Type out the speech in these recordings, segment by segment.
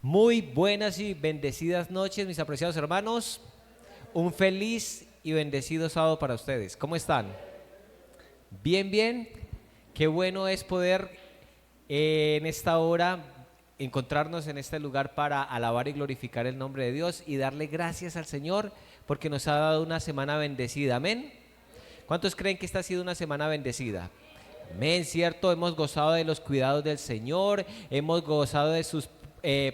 Muy buenas y bendecidas noches, mis apreciados hermanos. Un feliz y bendecido sábado para ustedes. ¿Cómo están? Bien, bien. Qué bueno es poder en esta hora encontrarnos en este lugar para alabar y glorificar el nombre de Dios y darle gracias al Señor porque nos ha dado una semana bendecida. Amén. ¿Cuántos creen que esta ha sido una semana bendecida? Amén, cierto, hemos gozado de los cuidados del Señor, hemos gozado de sus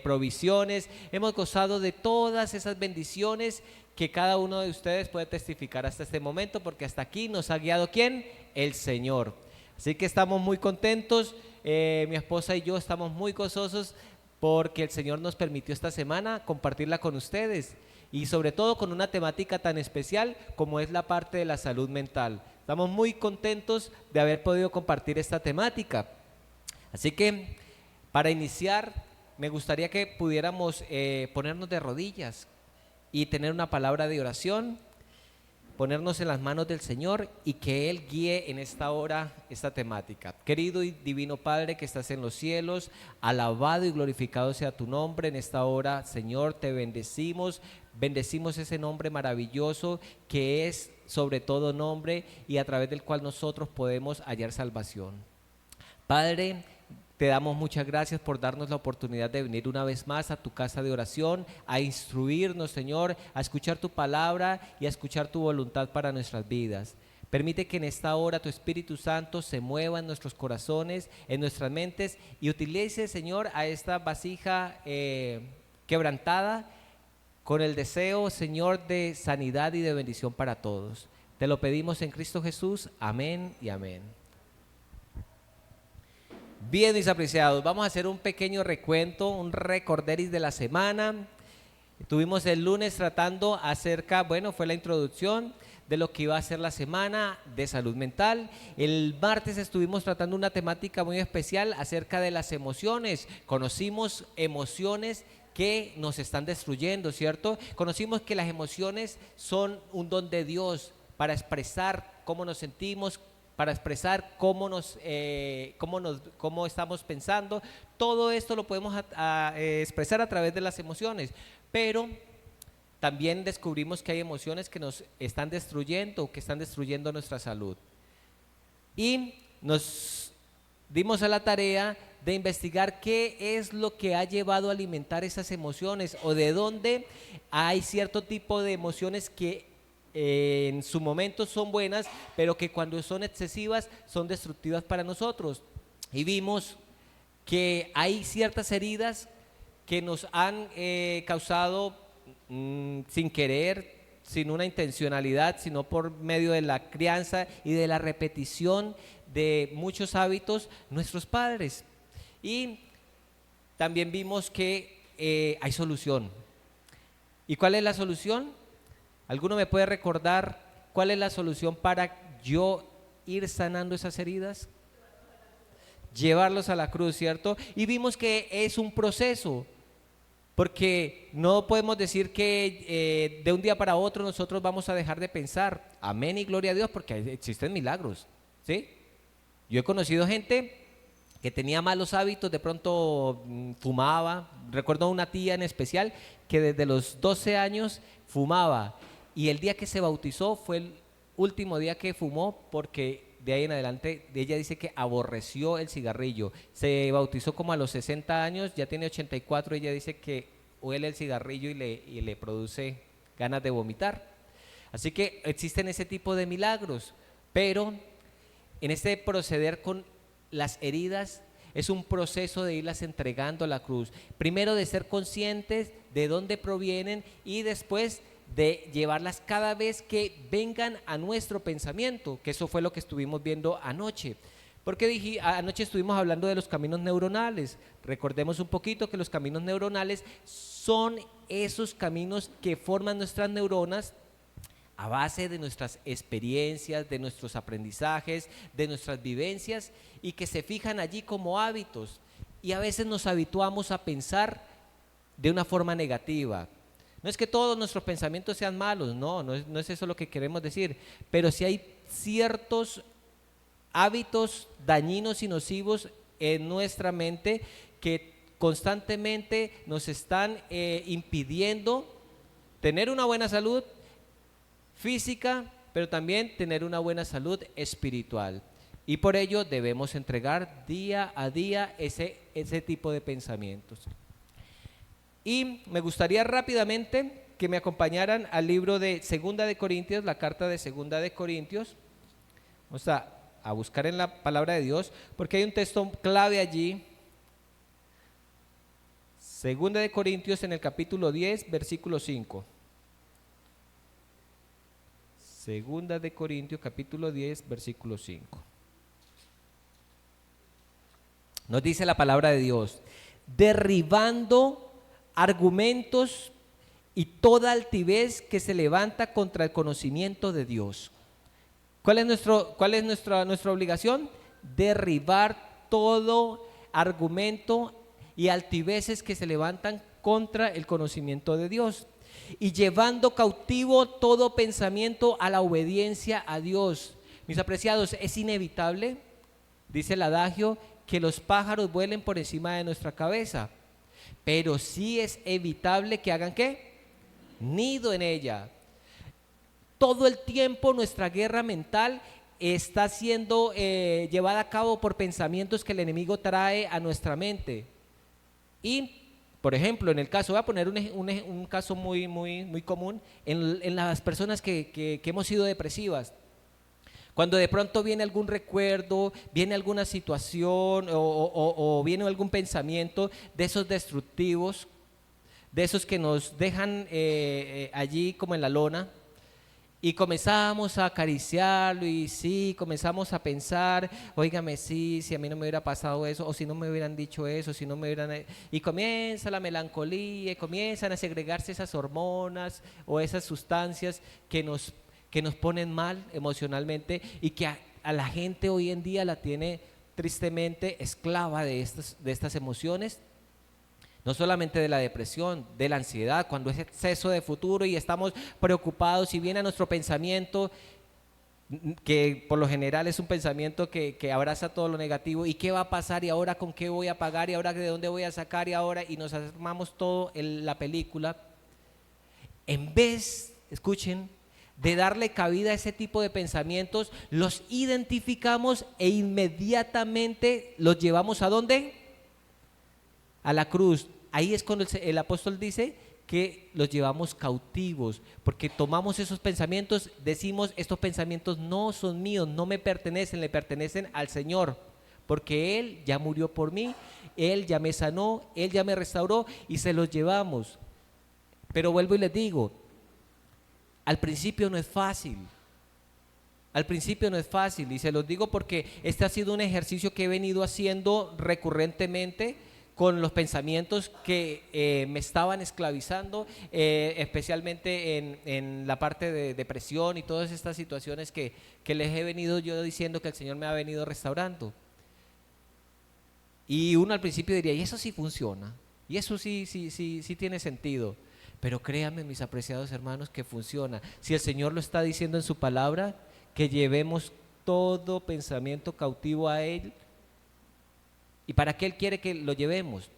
provisiones, hemos gozado de todas esas bendiciones que cada uno de ustedes puede testificar hasta este momento, porque hasta aquí nos ha guiado ¿quién? El Señor. Así que estamos muy contentos, mi esposa y yo estamos muy gozosos porque el Señor nos permitió esta semana compartirla con ustedes y sobre todo con una temática tan especial como es la parte de la salud mental. Estamos muy contentos de haber podido compartir esta temática. Así que para iniciar me gustaría que pudiéramos ponernos de rodillas y tener una palabra de oración, ponernos en las manos del Señor y que Él guíe en esta hora esta temática. Querido y divino Padre que estás en los cielos, alabado y glorificado sea tu nombre en esta hora. Señor, te bendecimos, bendecimos ese nombre maravilloso que es sobre todo nombre y a través del cual nosotros podemos hallar salvación. Padre, te damos muchas gracias por darnos la oportunidad de venir una vez más a tu casa de oración, a instruirnos, Señor, a escuchar tu palabra y a escuchar tu voluntad para nuestras vidas. Permite que en esta hora tu Espíritu Santo se mueva en nuestros corazones, en nuestras mentes y utilice, Señor, a esta vasija quebrantada con el deseo, Señor, de sanidad y de bendición para todos. Te lo pedimos en Cristo Jesús. Amén y amén. Bien, mis apreciados, vamos a hacer un pequeño recuento, un recorderis de la semana. Tuvimos el lunes tratando acerca, bueno, fue la introducción de lo que iba a ser la semana de salud mental. El martes estuvimos tratando una temática muy especial acerca de las emociones. Conocimos emociones que nos están destruyendo, ¿cierto? Conocimos que las emociones son un don de Dios para expresar cómo nos sentimos, para expresar cómo estamos pensando. Todo esto lo podemos expresar a través de las emociones, pero también descubrimos que hay emociones que nos están destruyendo, que están destruyendo nuestra salud. Y nos dimos a la tarea de investigar qué es lo que ha llevado a alimentar esas emociones o de dónde hay cierto tipo de emociones que en su momento son buenas, pero que cuando son excesivas son destructivas para nosotros. Y vimos que hay ciertas heridas que nos han causado sin querer, sin una intencionalidad, sino por medio de la crianza y de la repetición de muchos hábitos, nuestros padres. Y también vimos que hay solución. ¿Y cuál es la solución? ¿Alguno me puede recordar cuál es la solución para yo ir sanando esas heridas? Llevarlos a la cruz, ¿cierto? Y vimos que es un proceso, porque no podemos decir que de un día para otro nosotros vamos a dejar de pensar. Amén y gloria a Dios, porque existen milagros, ¿sí? Yo he conocido gente que tenía malos hábitos, de pronto fumaba. Recuerdo a una tía en especial que desde los 12 años fumaba. Y el día que se bautizó fue el último día que fumó porque de ahí en adelante ella dice que aborreció el cigarrillo. Se bautizó como a los 60 años, ya tiene 84, ella dice que huele el cigarrillo y le produce ganas de vomitar. Así que existen ese tipo de milagros, pero en este proceder con las heridas es un proceso de irlas entregando a la cruz. Primero de ser conscientes de dónde provienen y después de llevarlas cada vez que vengan a nuestro pensamiento, que eso fue lo que estuvimos viendo anoche. Porque anoche estuvimos hablando de los caminos neuronales. Recordemos un poquito que los caminos neuronales son esos caminos que forman nuestras neuronas a base de nuestras experiencias, de nuestros aprendizajes, de nuestras vivencias y que se fijan allí como hábitos. Y a veces nos habituamos a pensar de una forma negativa. No es que todos nuestros pensamientos sean malos, no es eso lo que queremos decir, pero sí hay ciertos hábitos dañinos y nocivos en nuestra mente que constantemente nos están impidiendo tener una buena salud física, pero también tener una buena salud espiritual. Y por ello debemos entregar día a día ese tipo de pensamientos. Y me gustaría rápidamente que me acompañaran al libro de Segunda de Corintios, la carta de Segunda de Corintios. Vamos a buscar en la palabra de Dios, porque hay un texto clave allí. Segunda de Corintios en el capítulo 10, versículo 5. Segunda de Corintios, capítulo 10, versículo 5. Nos dice la palabra de Dios: derribando argumentos y toda altivez que se levanta contra el conocimiento de Dios. ¿Cuál es nuestra obligación? Derribar todo argumento y altiveces que se levantan contra el conocimiento de Dios, y llevando cautivo todo pensamiento a la obediencia a Dios. Mis apreciados, es inevitable, dice el adagio, que los pájaros vuelen por encima de nuestra cabeza, pero sí es evitable que hagan ¿qué? Nido en ella. Todo el tiempo nuestra guerra mental está siendo llevada a cabo por pensamientos que el enemigo trae a nuestra mente. Y, por ejemplo, en el caso, voy a poner un caso muy común en las personas que hemos sido depresivas. Cuando de pronto viene algún recuerdo, viene alguna situación o viene algún pensamiento de esos destructivos, de esos que nos dejan allí como en la lona, y comenzamos a acariciarlo y sí, comenzamos a pensar, óigame, sí, si a mí no me hubiera pasado eso, o si no me hubieran dicho eso, si no me hubieran... Y comienza la melancolía, y comienzan a segregarse esas hormonas o esas sustancias que nos ponen mal emocionalmente, y que a la gente hoy en día la tiene tristemente esclava de estas emociones. No solamente de la depresión, de la ansiedad, cuando es exceso de futuro y estamos preocupados y viene a nuestro pensamiento, que por lo general es un pensamiento que abraza todo lo negativo, y qué va a pasar, y ahora con qué voy a pagar, y ahora de dónde voy a sacar, y nos armamos todo en la película. En vez, escuchen, de darle cabida a ese tipo de pensamientos, los identificamos e inmediatamente los llevamos ¿a dónde? A la cruz. Ahí es cuando el apóstol dice que los llevamos cautivos, porque tomamos esos pensamientos, decimos, estos pensamientos no son míos, no me pertenecen, le pertenecen al Señor, porque Él ya murió por mí, Él ya me sanó, Él ya me restauró, y se los llevamos. Pero vuelvo y les digo, al principio no es fácil. Al principio no es fácil, y se los digo porque este ha sido un ejercicio que he venido haciendo recurrentemente con los pensamientos que me estaban esclavizando, especialmente en la parte de depresión y todas estas situaciones que les he venido yo diciendo que el Señor me ha venido restaurando. Y uno al principio diría, y eso sí funciona, y eso sí tiene sentido. Pero créanme, mis apreciados hermanos, que funciona. Si el Señor lo está diciendo en su palabra, que llevemos todo pensamiento cautivo a Él. ¿Y para qué Él quiere que lo llevemos?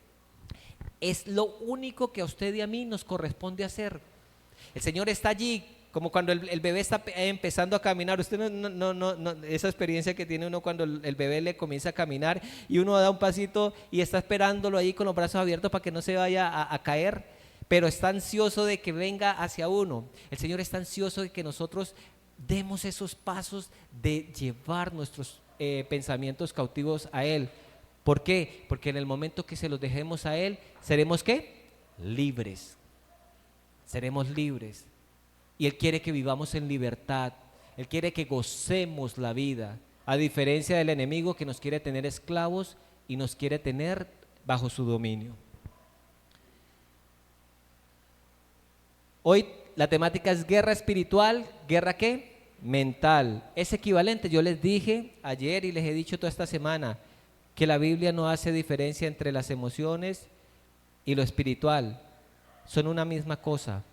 Es lo único que a usted y a mí nos corresponde hacer. El Señor está allí, como cuando el bebé está empezando a caminar. Usted no, esa experiencia que tiene uno cuando el bebé le comienza a caminar y uno da un pasito y está esperándolo ahí con los brazos abiertos para que no se vaya a caer, pero está ansioso de que venga hacia uno. El Señor está ansioso de que nosotros demos esos pasos de llevar nuestros pensamientos cautivos a Él. ¿Por qué? Porque en el momento que se los dejemos a Él, ¿seremos qué? Libres. Seremos libres. Y Él quiere que vivamos en libertad. Él quiere que gocemos la vida, a diferencia del enemigo que nos quiere tener esclavos y nos quiere tener bajo su dominio. Hoy la temática es guerra espiritual. ¿Guerra qué? Mental. Es equivalente. Yo les dije ayer y les he dicho toda esta semana que la Biblia no hace diferencia entre las emociones y lo espiritual. Son una misma cosa.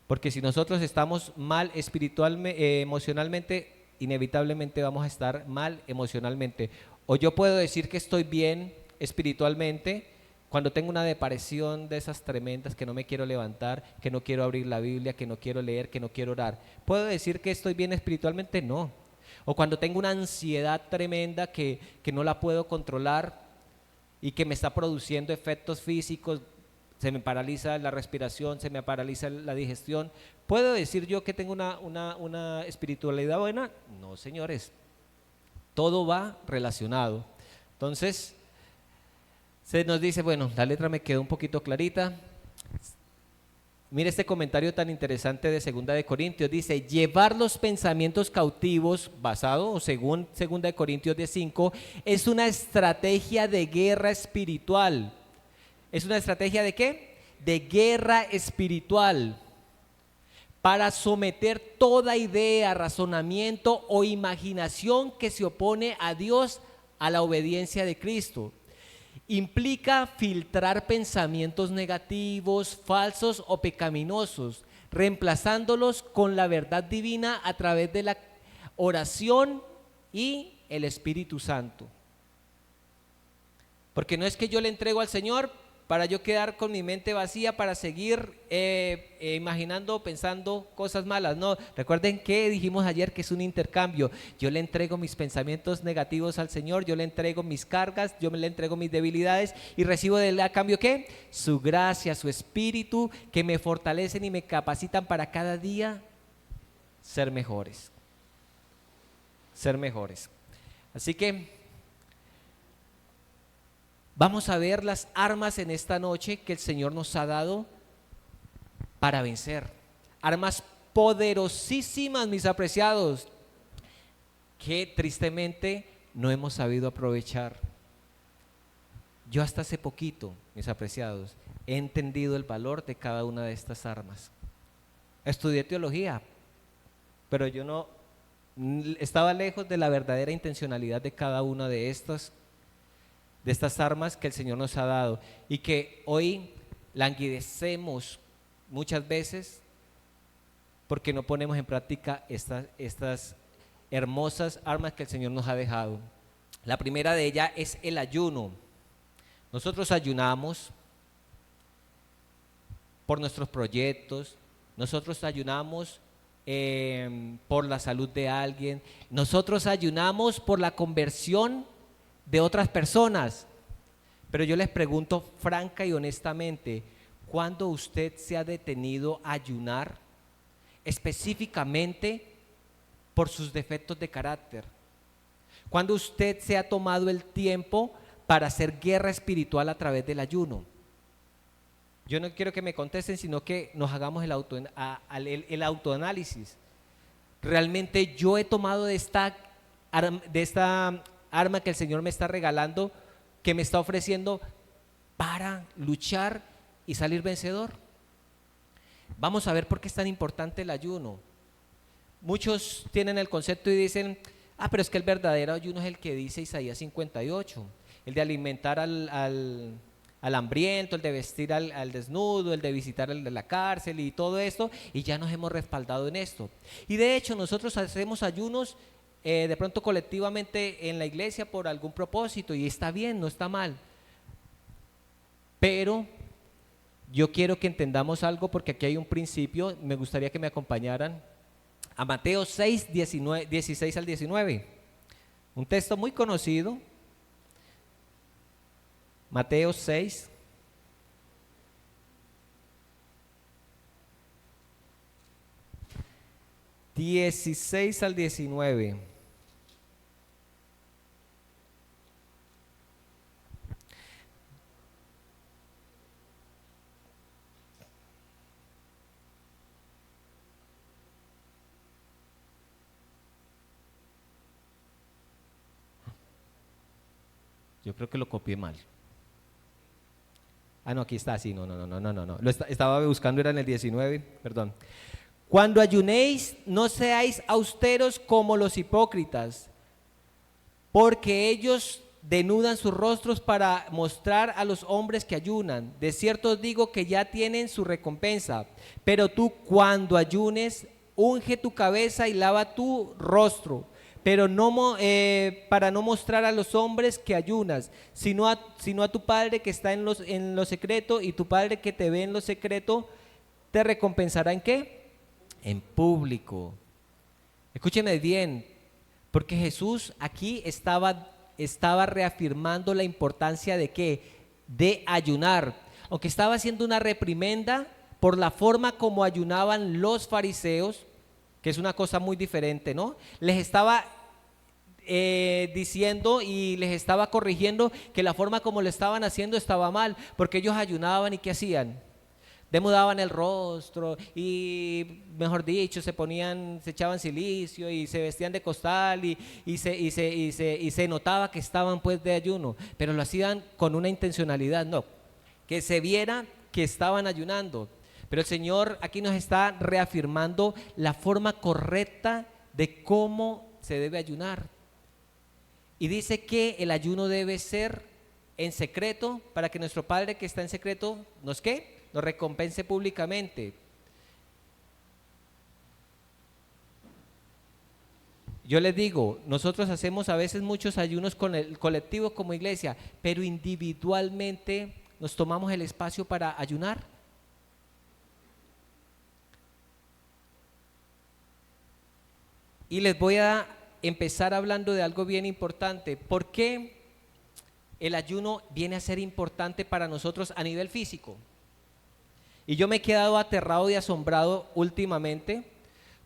Porque si nosotros estamos mal emocionalmente, inevitablemente vamos a estar mal emocionalmente. O yo puedo decir que estoy bien espiritualmente, Cuando tengo una depresión de esas tremendas que no me quiero levantar, que no quiero abrir la Biblia, que no quiero leer, que no quiero orar, ¿puedo decir que estoy bien espiritualmente? No. O cuando tengo una ansiedad tremenda que no la puedo controlar y que me está produciendo efectos físicos, se me paraliza la respiración, se me paraliza la digestión, ¿puedo decir yo que tengo una espiritualidad buena? No, señores, todo va relacionado. Entonces, se nos dice, bueno, la letra me quedó un poquito clarita. Mire este comentario tan interesante de 2 Corintios, dice, llevar los pensamientos cautivos, basado o según 2 Corintios 10:5, es una estrategia de guerra espiritual. ¿Es una estrategia de qué? De guerra espiritual, para someter toda idea, razonamiento o imaginación que se opone a Dios a la obediencia de Cristo. Implica filtrar pensamientos negativos, falsos o pecaminosos, reemplazándolos con la verdad divina a través de la oración y el Espíritu Santo. Porque no es que yo le entrego al Señor para yo quedar con mi mente vacía para seguir imaginando, pensando cosas malas. No, recuerden que dijimos ayer que es un intercambio. Yo le entrego mis pensamientos negativos al Señor, yo le entrego mis cargas, yo le entrego mis debilidades y recibo de él a cambio ¿qué? Su gracia, su espíritu, que me fortalecen y me capacitan para cada día ser mejores. Ser mejores. Así que vamos a ver las armas en esta noche que el Señor nos ha dado para vencer. Armas poderosísimas, mis apreciados, que tristemente no hemos sabido aprovechar. Yo hasta hace poquito, mis apreciados, he entendido el valor de cada una de estas armas. Estudié teología, pero yo no estaba lejos de la verdadera intencionalidad de cada una de estas armas que el Señor nos ha dado y que hoy languidecemos muchas veces porque no ponemos en práctica estas hermosas armas que el Señor nos ha dejado. La primera de ellas es el ayuno. Nosotros ayunamos por nuestros proyectos, nosotros ayunamos por la salud de alguien, nosotros ayunamos por la conversión de otras personas. Pero yo les pregunto franca y honestamente, ¿cuándo usted se ha detenido a ayunar específicamente por sus defectos de carácter? ¿Cuándo usted se ha tomado el tiempo para hacer guerra espiritual a través del ayuno? Yo no quiero que me contesten, sino que nos hagamos el autoanálisis. ¿Realmente yo he tomado de esta arma que el Señor me está regalando, que me está ofreciendo para luchar y salir vencedor? Vamos a ver por qué es tan importante el ayuno. Muchos tienen el concepto y dicen, pero es que el verdadero ayuno es el que dice Isaías 58, el de alimentar al hambriento, el de vestir al desnudo, el de visitar al de la cárcel y todo esto, y ya nos hemos respaldado en esto. Y de hecho nosotros hacemos ayunos de pronto colectivamente en la iglesia por algún propósito y está bien, no está mal, pero yo quiero que entendamos algo porque aquí hay un principio. Me gustaría que me acompañaran a Mateo 6, 16 al 19, un texto muy conocido. Mateo 6, (16 al 19). Yo creo que lo copié mal. No, aquí está, sí, no. Estaba buscando, era en el 19, perdón. Cuando ayunéis, no seáis austeros como los hipócritas, porque ellos denudan sus rostros para mostrar a los hombres que ayunan. De cierto os digo que ya tienen su recompensa. Pero tú, cuando ayunes, unge tu cabeza y lava tu rostro, pero no para no mostrar a los hombres que ayunas, sino a tu Padre que está en lo secreto, y tu Padre que te ve en lo secreto te recompensará ¿en qué? En público. Escúcheme bien, porque Jesús aquí estaba reafirmando la importancia de ¿qué? De ayunar, aunque estaba haciendo una reprimenda por la forma como ayunaban los fariseos, que es una cosa muy diferente, ¿no? Les estaba diciendo y les estaba corrigiendo que la forma como lo estaban haciendo estaba mal, porque ellos ayunaban y ¿qué hacían? Demudaban el rostro y, mejor dicho, se echaban silicio y se vestían de costal y se notaba que estaban pues de ayuno, pero lo hacían con una intencionalidad, no, que se viera que estaban ayunando. Pero el Señor aquí nos está reafirmando la forma correcta de cómo se debe ayunar. Y dice que el ayuno debe ser en secreto, para que nuestro Padre que está en secreto nos ¿qué? Nos recompense públicamente. Yo les digo, nosotros hacemos a veces muchos ayunos con el colectivo como iglesia, pero individualmente nos tomamos el espacio para ayunar. Y les voy a empezar hablando de algo bien importante. ¿Por qué el ayuno viene a ser importante para nosotros a nivel físico? Y yo me he quedado aterrado y asombrado últimamente,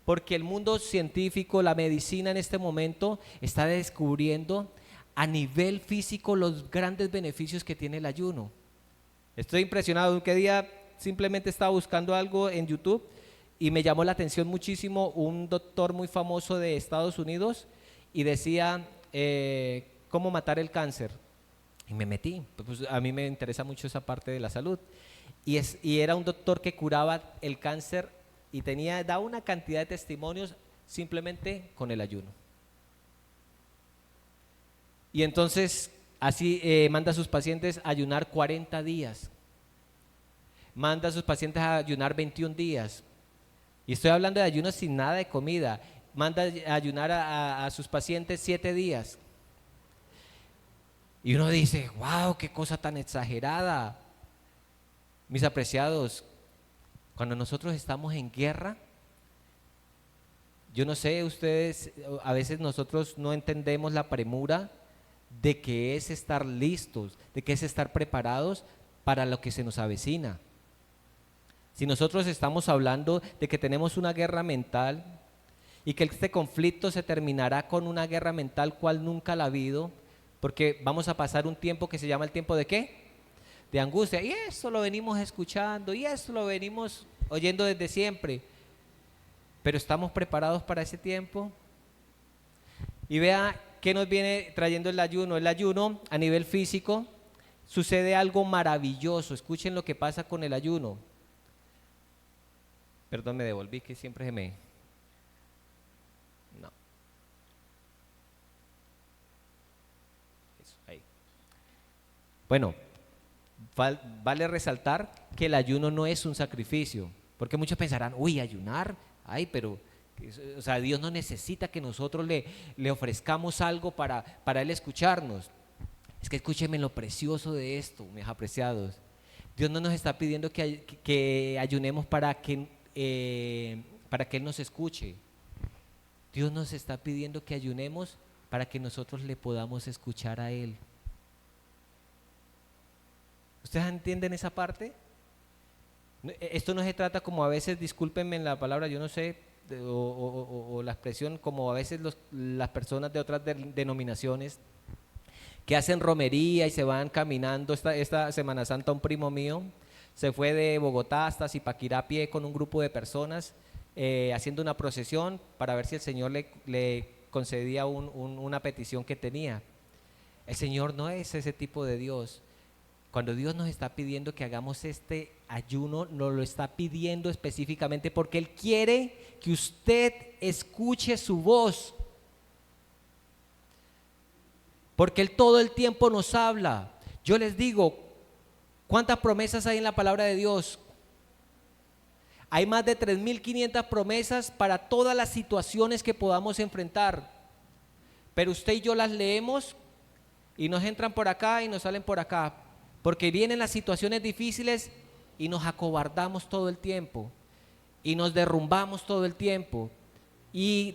porque el mundo científico, la medicina en este momento está descubriendo a nivel físico los grandes beneficios que tiene el ayuno. Estoy impresionado. Un día simplemente estaba buscando algo en YouTube y me llamó la atención muchísimo un doctor muy famoso de Estados Unidos y decía cómo matar el cáncer. Y me metí, pues a mí me interesa mucho esa parte de la salud. Y era un doctor que curaba el cáncer y daba una cantidad de testimonios simplemente con el ayuno. Y entonces así manda a sus pacientes a ayunar 40 días. Manda a sus pacientes a ayunar 21 días. Y estoy hablando de ayunos sin nada de comida. Manda a ayunar a sus pacientes 7 días. Y uno dice, wow, qué cosa tan exagerada. Mis apreciados, cuando nosotros estamos en guerra, yo no sé, ustedes, a veces nosotros no entendemos la premura de que es estar listos, de que es estar preparados para lo que se nos avecina. Si nosotros estamos hablando de que tenemos una guerra mental y que este conflicto se terminará con una guerra mental cual nunca la ha habido, porque vamos a pasar un tiempo que se llama el tiempo ¿de qué? De angustia, y eso lo venimos escuchando y eso lo venimos oyendo desde siempre, pero ¿estamos preparados para ese tiempo? Y vea qué nos viene trayendo el ayuno. El ayuno a nivel físico sucede algo maravilloso. Escuchen lo que pasa con el ayuno. Perdón, me devolví, que siempre se me... No. Eso, ahí. Bueno, vale resaltar que el ayuno no es un sacrificio, porque muchos pensarán, uy, ayunar, ay, pero, o sea, Dios no necesita que nosotros le ofrezcamos algo para Él escucharnos. Es que escúchenme lo precioso de esto, mis apreciados. Dios no nos está pidiendo que ayunemos para que Él nos escuche. Dios nos está pidiendo que ayunemos para que nosotros le podamos escuchar a Él. ¿Ustedes entienden esa parte? Esto no se trata como a veces, discúlpenme en la palabra, yo no sé, o la expresión, como a veces las personas de otras denominaciones que hacen romería y se van caminando. Esta Semana Santa un primo mío se fue de Bogotá hasta Zipaquirá a pie con un grupo de personas haciendo una procesión para ver si el Señor le concedía una petición que tenía. El Señor no es ese tipo de Dios. Cuando Dios nos está pidiendo que hagamos este ayuno, nos lo está pidiendo específicamente porque Él quiere que usted escuche su voz. Porque Él todo el tiempo nos habla. Yo les digo, ¿cuántas promesas hay en la palabra de Dios? Hay más de 3.500 promesas para todas las situaciones que podamos enfrentar. pero usted y yo las leemos y nos entran por acá y nos salen por acá, porque vienen las situaciones difíciles y nos acobardamos todo el tiempo y nos derrumbamos todo el tiempo y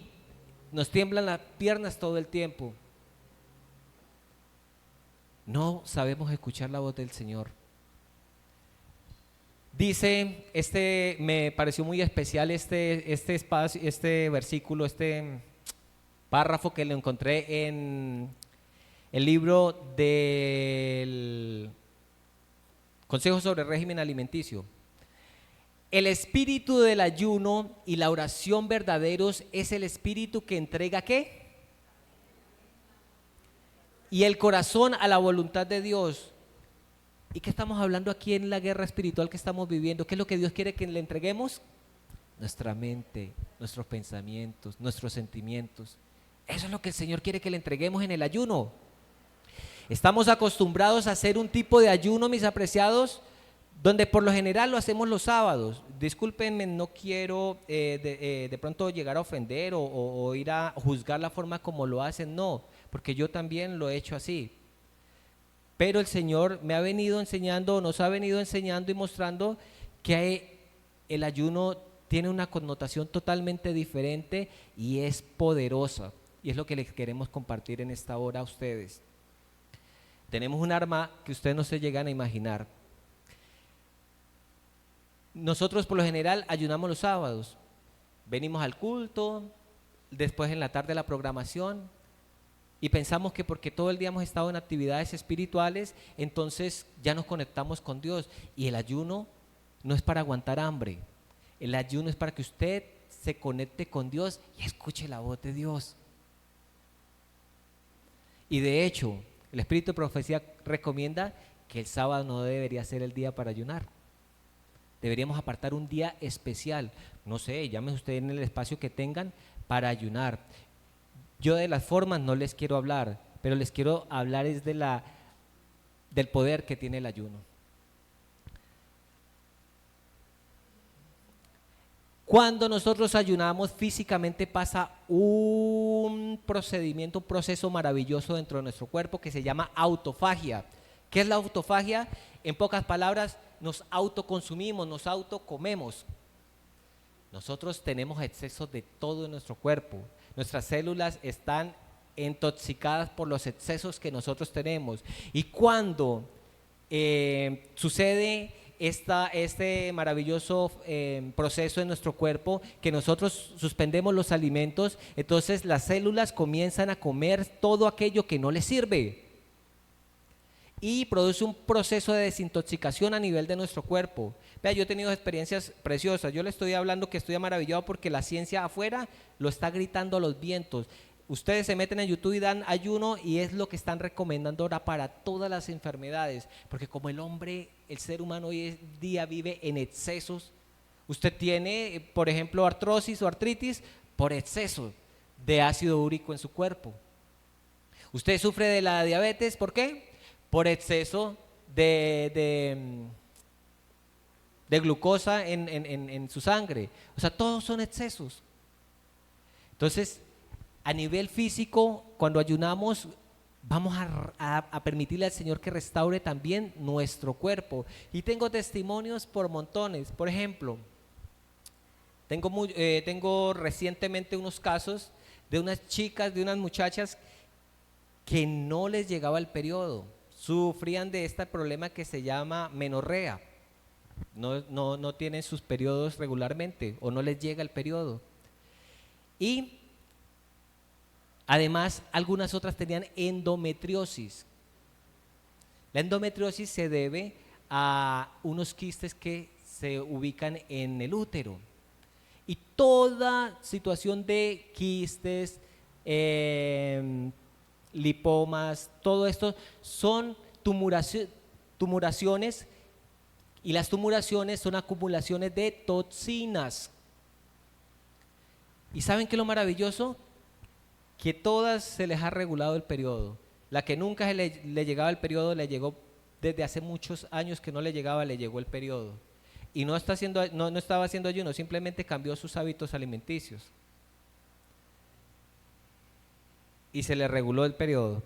nos tiemblan las piernas todo el tiempo. No sabemos escuchar la voz del Señor. Dice, me pareció muy especial este espacio, este versículo, este párrafo que lo encontré en el libro del Consejo sobre Régimen Alimenticio. El espíritu del ayuno y la oración verdaderos es el espíritu que entrega ¿qué? Y el corazón a la voluntad de Dios. ¿Y qué estamos hablando aquí en la guerra espiritual que estamos viviendo? ¿Qué es lo que Dios quiere que le entreguemos? Nuestra mente, nuestros pensamientos, nuestros sentimientos. Eso es lo que el Señor quiere que le entreguemos en el ayuno. Estamos acostumbrados a hacer un tipo de ayuno, mis apreciados, donde por lo general lo hacemos los sábados. Discúlpenme, no quiero de pronto llegar a ofender o ir a juzgar la forma como lo hacen, no, porque yo también lo he hecho así. Pero el Señor me ha venido enseñando, nos ha venido enseñando y mostrando que el ayuno tiene una connotación totalmente diferente y es poderosa. Y es lo que les queremos compartir en esta hora a ustedes. Tenemos un arma que ustedes no se llegan a imaginar. Nosotros por lo general ayunamos los sábados. Venimos al culto, después en la tarde la programación. Y pensamos que porque todo el día hemos estado en actividades espirituales, entonces ya nos conectamos con Dios. Y el ayuno no es para aguantar hambre. El ayuno es para que usted se conecte con Dios y escuche la voz de Dios. Y de hecho, el Espíritu de Profecía recomienda que el sábado no debería ser el día para ayunar. Deberíamos apartar un día especial. No sé, llamen ustedes en el espacio que tengan para ayunar. Yo de las formas no les quiero hablar, pero les quiero hablar es del poder que tiene el ayuno. Cuando nosotros ayunamos, físicamente pasa un procedimiento, un proceso maravilloso dentro de nuestro cuerpo que se llama autofagia. ¿Qué es la autofagia? En pocas palabras, nos autoconsumimos, nos autocomemos. Nosotros tenemos exceso de todo en nuestro cuerpo. Nuestras células están intoxicadas por los excesos que nosotros tenemos. Y cuando sucede este maravilloso proceso en nuestro cuerpo, que nosotros suspendemos los alimentos, entonces las células comienzan a comer todo aquello que no les sirve. Y produce un proceso de desintoxicación a nivel de nuestro cuerpo. Vea, yo he tenido experiencias preciosas. Yo le estoy hablando que estoy maravillado porque la ciencia afuera lo está gritando a los vientos. Ustedes se meten en YouTube y dan ayuno y es lo que están recomendando ahora para todas las enfermedades. Porque como el hombre, el ser humano hoy en día vive en excesos. Usted tiene, por ejemplo, artrosis o artritis por exceso de ácido úrico en su cuerpo. Usted sufre de la diabetes, ¿por qué? Por exceso de glucosa en su sangre. O sea, todos son excesos. Entonces, a nivel físico, cuando ayunamos, vamos a permitirle al Señor que restaure también nuestro cuerpo. Y tengo testimonios por montones. Por ejemplo, tengo recientemente unos casos de unas chicas, de unas muchachas que no les llegaba el periodo. Sufrían de este problema que se llama menorrea. No tienen sus periodos regularmente o no les llega el periodo. Y además algunas otras tenían endometriosis. La endometriosis se debe a unos quistes que se ubican en el útero. Y toda situación de quistes, lipomas, todo esto son tumuraciones, y las tumuraciones son acumulaciones de toxinas. ¿Y saben qué es lo maravilloso? Que todas se les ha regulado el periodo. La que nunca le llegaba el periodo, le llegó desde hace muchos años que no le llegaba, le llegó el periodo. Y no estaba haciendo ayuno, simplemente cambió sus hábitos alimenticios. y se le reguló el periodo.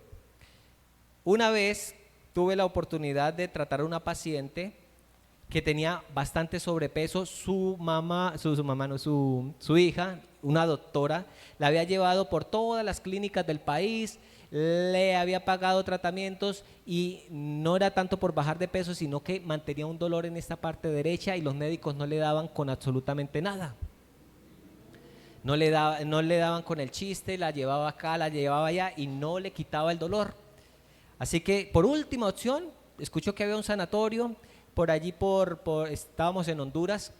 Una vez tuve la oportunidad de tratar a una paciente que tenía bastante sobrepeso. Su hija, una doctora, la había llevado por todas las clínicas del país, le había pagado tratamientos y no era tanto por bajar de peso, sino que mantenía un dolor en esta parte derecha y los médicos no le daban con absolutamente nada. No le daban con el chiste, la llevaba acá, la llevaba allá y no le quitaba el dolor. Así que por última opción, escuchó que había un sanatorio por allí, estábamos en Honduras,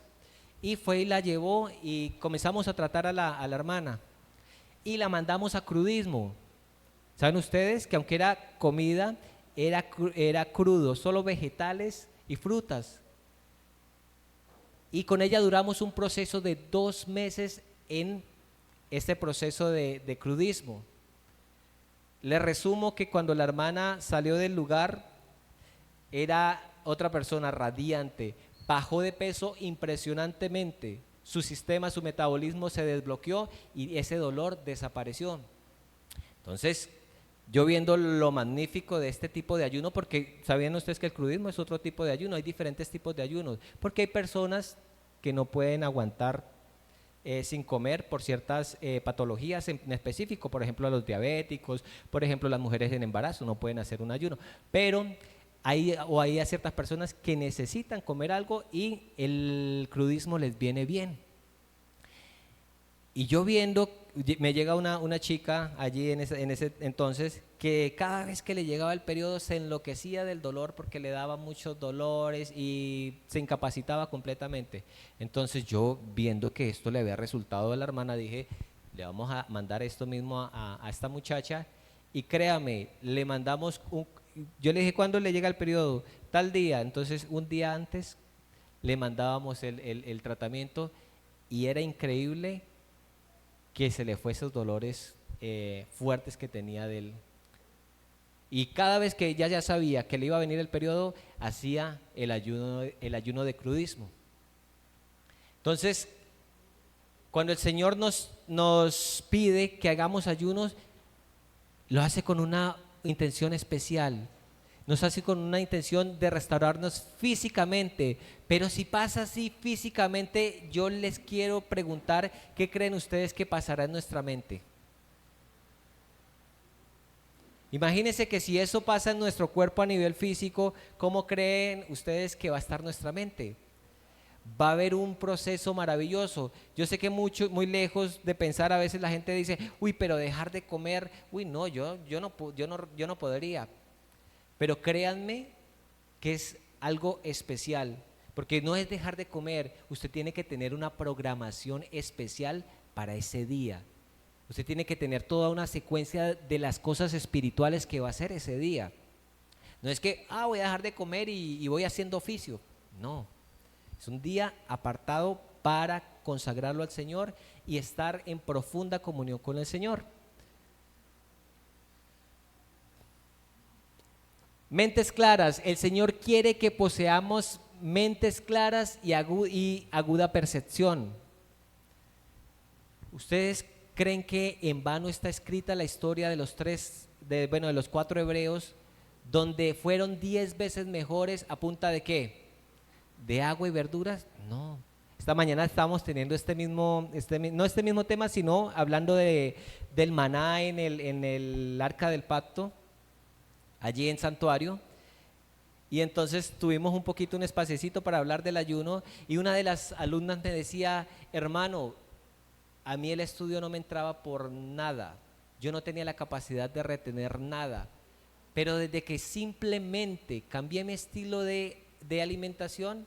y fue y la llevó y comenzamos a tratar a la hermana y la mandamos a crudismo. ¿Saben ustedes que aunque era comida, era crudo, solo vegetales y frutas? Y con ella duramos un proceso de 2 meses en este proceso de crudismo. Les resumo que cuando la hermana salió del lugar, era otra persona radiante, bajó de peso impresionantemente, su sistema, su metabolismo se desbloqueó y ese dolor desapareció. Entonces, yo viendo lo magnífico de este tipo de ayuno, porque sabían ustedes que el crudismo es otro tipo de ayuno, hay diferentes tipos de ayunos, porque hay personas que no pueden aguantar sin comer por ciertas patologías en específico, por ejemplo a los diabéticos, por ejemplo las mujeres en embarazo no pueden hacer un ayuno, pero hay a ciertas personas que necesitan comer algo y el crudismo les viene bien. Y yo viendo, me llega una chica allí en ese entonces que cada vez que le llegaba el periodo se enloquecía del dolor porque le daba muchos dolores y se incapacitaba completamente. Entonces yo, viendo que esto le había resultado a la hermana, dije, le vamos a mandar esto mismo a esta muchacha. Y créame, le mandamos yo le dije, ¿cuándo le llega el periodo? Tal día. Entonces un día antes le mandábamos el tratamiento y era increíble que se le fue esos dolores fuertes que tenía de él. Y cada vez que ella ya sabía que le iba a venir el periodo, hacía el ayuno de crudismo. Entonces, cuando el Señor nos pide que hagamos ayunos, lo hace con una intención especial. Nos hace con una intención de restaurarnos físicamente, pero si pasa así físicamente, yo les quiero preguntar, ¿qué creen ustedes que pasará en nuestra mente? Imagínense que si eso pasa en nuestro cuerpo a nivel físico, ¿cómo creen ustedes que va a estar nuestra mente? Va a haber un proceso maravilloso. Yo sé que muy lejos de pensar, a veces la gente dice, uy, pero dejar de comer, uy, no, yo no podría. Pero créanme que es algo especial, porque no es dejar de comer, usted tiene que tener una programación especial para ese día. Usted tiene que tener toda una secuencia de las cosas espirituales que va a hacer ese día. No es que, voy a dejar de comer y voy haciendo oficio. No, es un día apartado para consagrarlo al Señor y estar en profunda comunión con el Señor. Mentes claras. El Señor quiere que poseamos mentes claras y aguda percepción. ¿Ustedes creen que en vano está escrita la historia de los 4 hebreos, donde fueron 10 veces mejores a punta de qué? ¿De agua y verduras? No. Esta mañana estábamos teniendo no este mismo tema, sino hablando del maná en el Arca del Pacto, allí en Santuario. Y entonces tuvimos un espacecito para hablar del ayuno, y una de las alumnas me decía, hermano, a mí el estudio no me entraba por nada, yo no tenía la capacidad de retener nada, pero desde que simplemente cambié mi estilo de alimentación,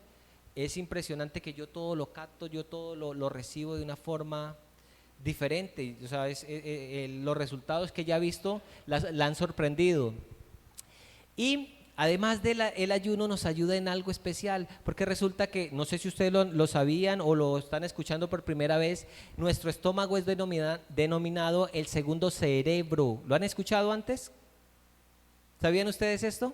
es impresionante que yo todo lo capto, yo todo lo recibo de una forma diferente. O sea, los resultados que ya he visto la han sorprendido. Y además del ayuno nos ayuda en algo especial, porque resulta que, no sé si ustedes lo sabían o lo están escuchando por primera vez, nuestro estómago es denominado el segundo cerebro. ¿Lo han escuchado antes? ¿Sabían ustedes esto?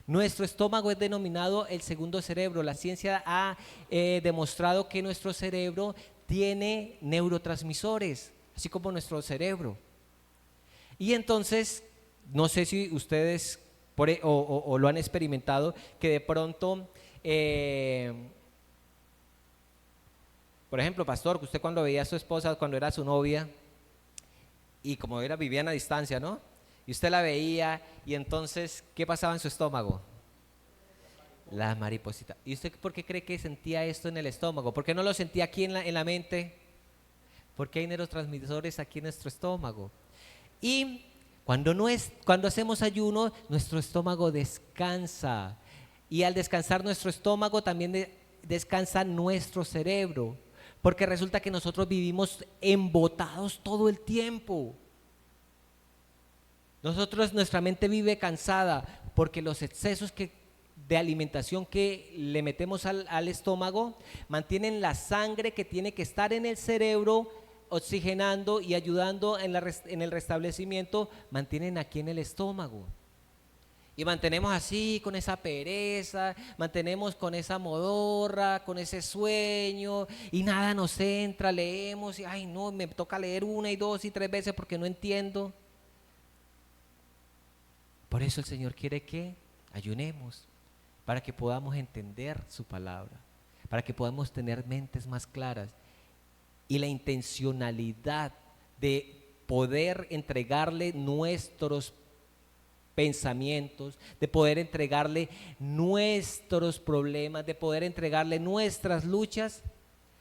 Nuestro estómago es denominado el segundo cerebro. La ciencia ha demostrado que nuestro cerebro tiene neurotransmisores, así como nuestro cerebro. Y entonces, no sé si ustedes o lo han experimentado, que de pronto, por ejemplo, pastor, que usted cuando veía a su esposa, cuando era su novia, y como era, vivían a distancia, ¿no? Y usted la veía, y entonces, ¿qué pasaba en su estómago? La mariposita. ¿Y usted por qué cree que sentía esto en el estómago? ¿Por qué no lo sentía aquí en la mente? Porque hay neurotransmisores aquí en nuestro estómago. Y cuando hacemos ayuno, nuestro estómago descansa. Y al descansar nuestro estómago, también descansa nuestro cerebro. Porque resulta que nosotros vivimos embotados todo el tiempo. Nuestra mente vive cansada porque los excesos de alimentación que le metemos al estómago mantienen la sangre que tiene que estar en el cerebro oxigenando y ayudando en el restablecimiento, mantienen aquí en el estómago. Y mantenemos así, con esa pereza, mantenemos con esa modorra, con ese sueño, y nada nos entra, leemos, y ay no, me toca leer 1 y 2 y 3 veces porque no entiendo. Por eso el Señor quiere que ayunemos, para que podamos entender su palabra, para que podamos tener mentes más claras. Y la intencionalidad de poder entregarle nuestros pensamientos, de poder entregarle nuestros problemas, de poder entregarle nuestras luchas,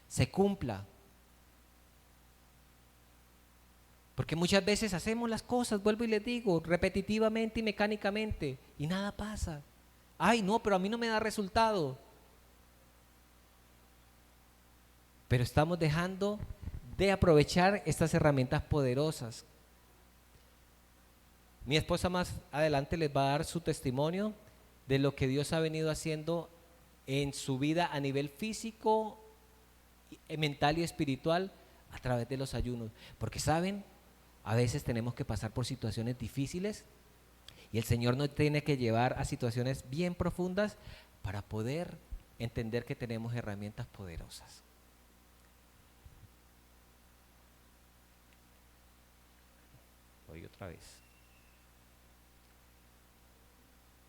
se cumpla. Porque muchas veces hacemos las cosas, vuelvo y les digo, repetitivamente y mecánicamente, y nada pasa. Ay, no, pero a mí no me da resultado. Pero estamos dejando de aprovechar estas herramientas poderosas. Mi esposa más adelante les va a dar su testimonio de lo que Dios ha venido haciendo en su vida a nivel físico, mental y espiritual a través de los ayunos. Porque saben, a veces tenemos que pasar por situaciones difíciles y el Señor nos tiene que llevar a situaciones bien profundas para poder entender que tenemos herramientas poderosas. Voy otra vez.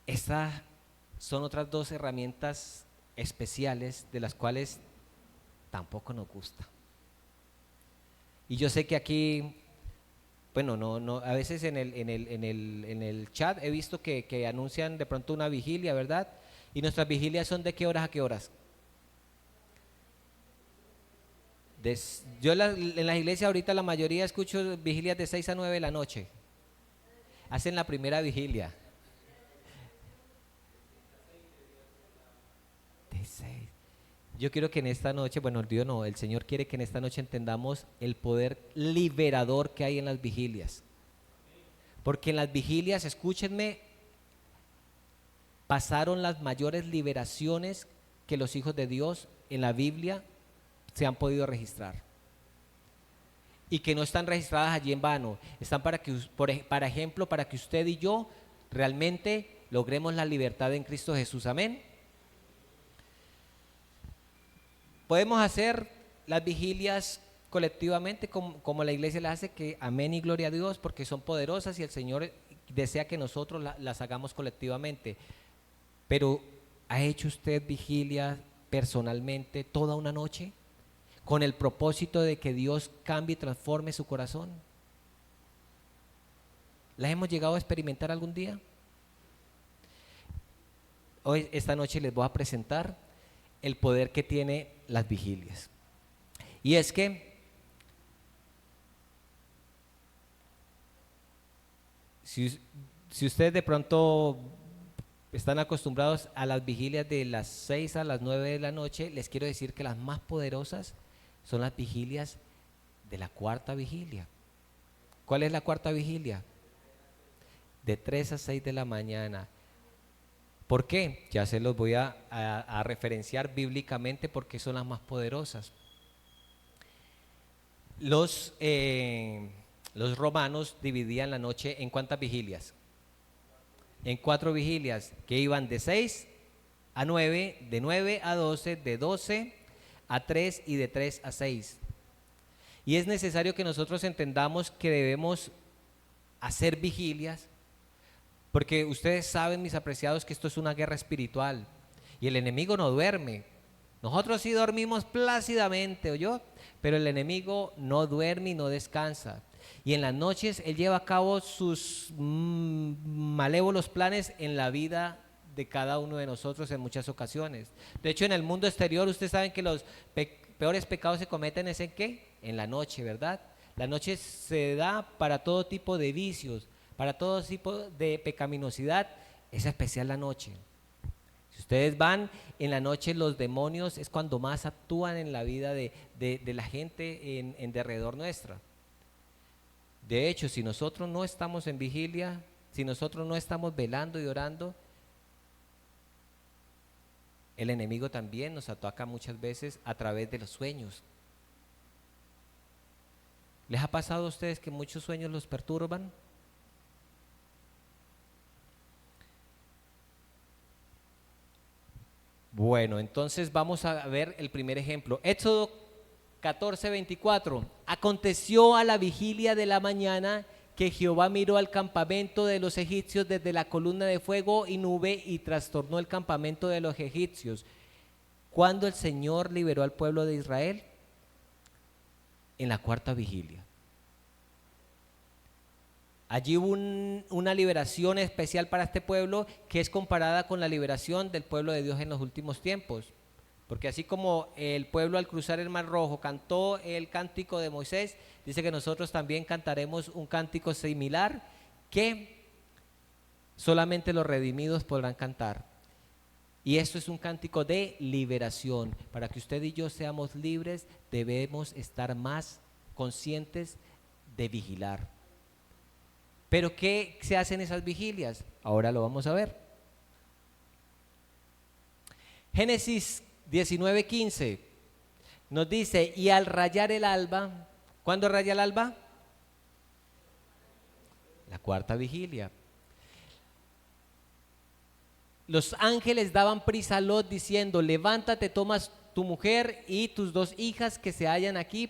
Estas son otras 2 herramientas especiales de las cuales tampoco nos gusta. Y yo sé que aquí, bueno, no, a veces en el chat he visto que anuncian de pronto una vigilia, ¿verdad? Y nuestras vigilias son ¿de qué horas a qué horas? Yo en las iglesias ahorita la mayoría escucho vigilias de 6 a 9 de la noche. Hacen la primera vigilia. De 6. Yo quiero que en esta noche, bueno, Dios no, el Señor quiere que en esta noche entendamos el poder liberador que hay en las vigilias. Porque en las vigilias, escúchenme, pasaron las mayores liberaciones que los hijos de Dios en la Biblia se han podido registrar. Y que no están registradas allí en vano, están para ejemplo, para que usted y yo realmente logremos la libertad en Cristo Jesús. Amén. Podemos hacer las vigilias colectivamente como la iglesia las hace, que amén y gloria a Dios, porque son poderosas y el Señor desea que nosotros las hagamos colectivamente. Pero ¿ha hecho usted vigilia personalmente toda una noche con el propósito de que Dios cambie y transforme su corazón? ¿La hemos llegado a experimentar algún día? Hoy, esta noche les voy a presentar el poder que tiene las vigilias. Y es que si ustedes de pronto están acostumbrados a las vigilias de las 6 a las 9 de la noche, les quiero decir que las más poderosas son las vigilias de la cuarta vigilia. ¿Cuál es la cuarta vigilia? De 3 a 6 de la mañana. ¿Por qué? Ya se los voy a referenciar bíblicamente porque son las más poderosas. Los romanos dividían la noche en ¿cuántas vigilias? En 4 vigilias que iban de 6 a 9, de 9 a 12, de 12 a 3 y de 3 a 6. Y es necesario que nosotros entendamos que debemos hacer vigilias, porque ustedes saben, mis apreciados, que esto es una guerra espiritual y el enemigo no duerme. Nosotros sí dormimos plácidamente, ¿oyó? Pero el enemigo no duerme y no descansa. Y en las noches él lleva a cabo sus malévolos planes en la vida de cada uno de nosotros en muchas ocasiones. De hecho, en el mundo exterior, ustedes saben que los peores pecados se cometen ¿es en qué? En la noche, ¿verdad? La noche se da para todo tipo de vicios, para todo tipo de pecaminosidad, es especial la noche. Si ustedes van en la noche, los demonios es cuando más actúan en la vida de la gente en derredor nuestra. De hecho, si nosotros no estamos en vigilia, si nosotros no estamos velando y orando, el enemigo también nos ataca muchas veces a través de los sueños. ¿Les ha pasado a ustedes que muchos sueños los perturban? Bueno, entonces vamos a ver el primer ejemplo. Éxodo 14:24. Aconteció a la vigilia de la mañana que Jehová miró al campamento de los egipcios desde la columna de fuego y nube y trastornó el campamento de los egipcios. ¿Cuándo el Señor liberó al pueblo de Israel? En la cuarta vigilia. Allí hubo una liberación especial para este pueblo que es comparada con la liberación del pueblo de Dios en los últimos tiempos. Porque así como el pueblo al cruzar el Mar Rojo cantó el cántico de Moisés, dice que nosotros también cantaremos un cántico similar que solamente los redimidos podrán cantar. Y esto es un cántico de liberación. Para que usted y yo seamos libres, debemos estar más conscientes de vigilar. ¿Pero qué se hace en esas vigilias? Ahora lo vamos a ver. Génesis 19:15 nos dice, y al rayar el alba, ¿cuándo raya el alba? La cuarta vigilia. Los ángeles daban prisa a Lot diciendo, levántate, tomas tu mujer y tus 2 hijas que se hallan aquí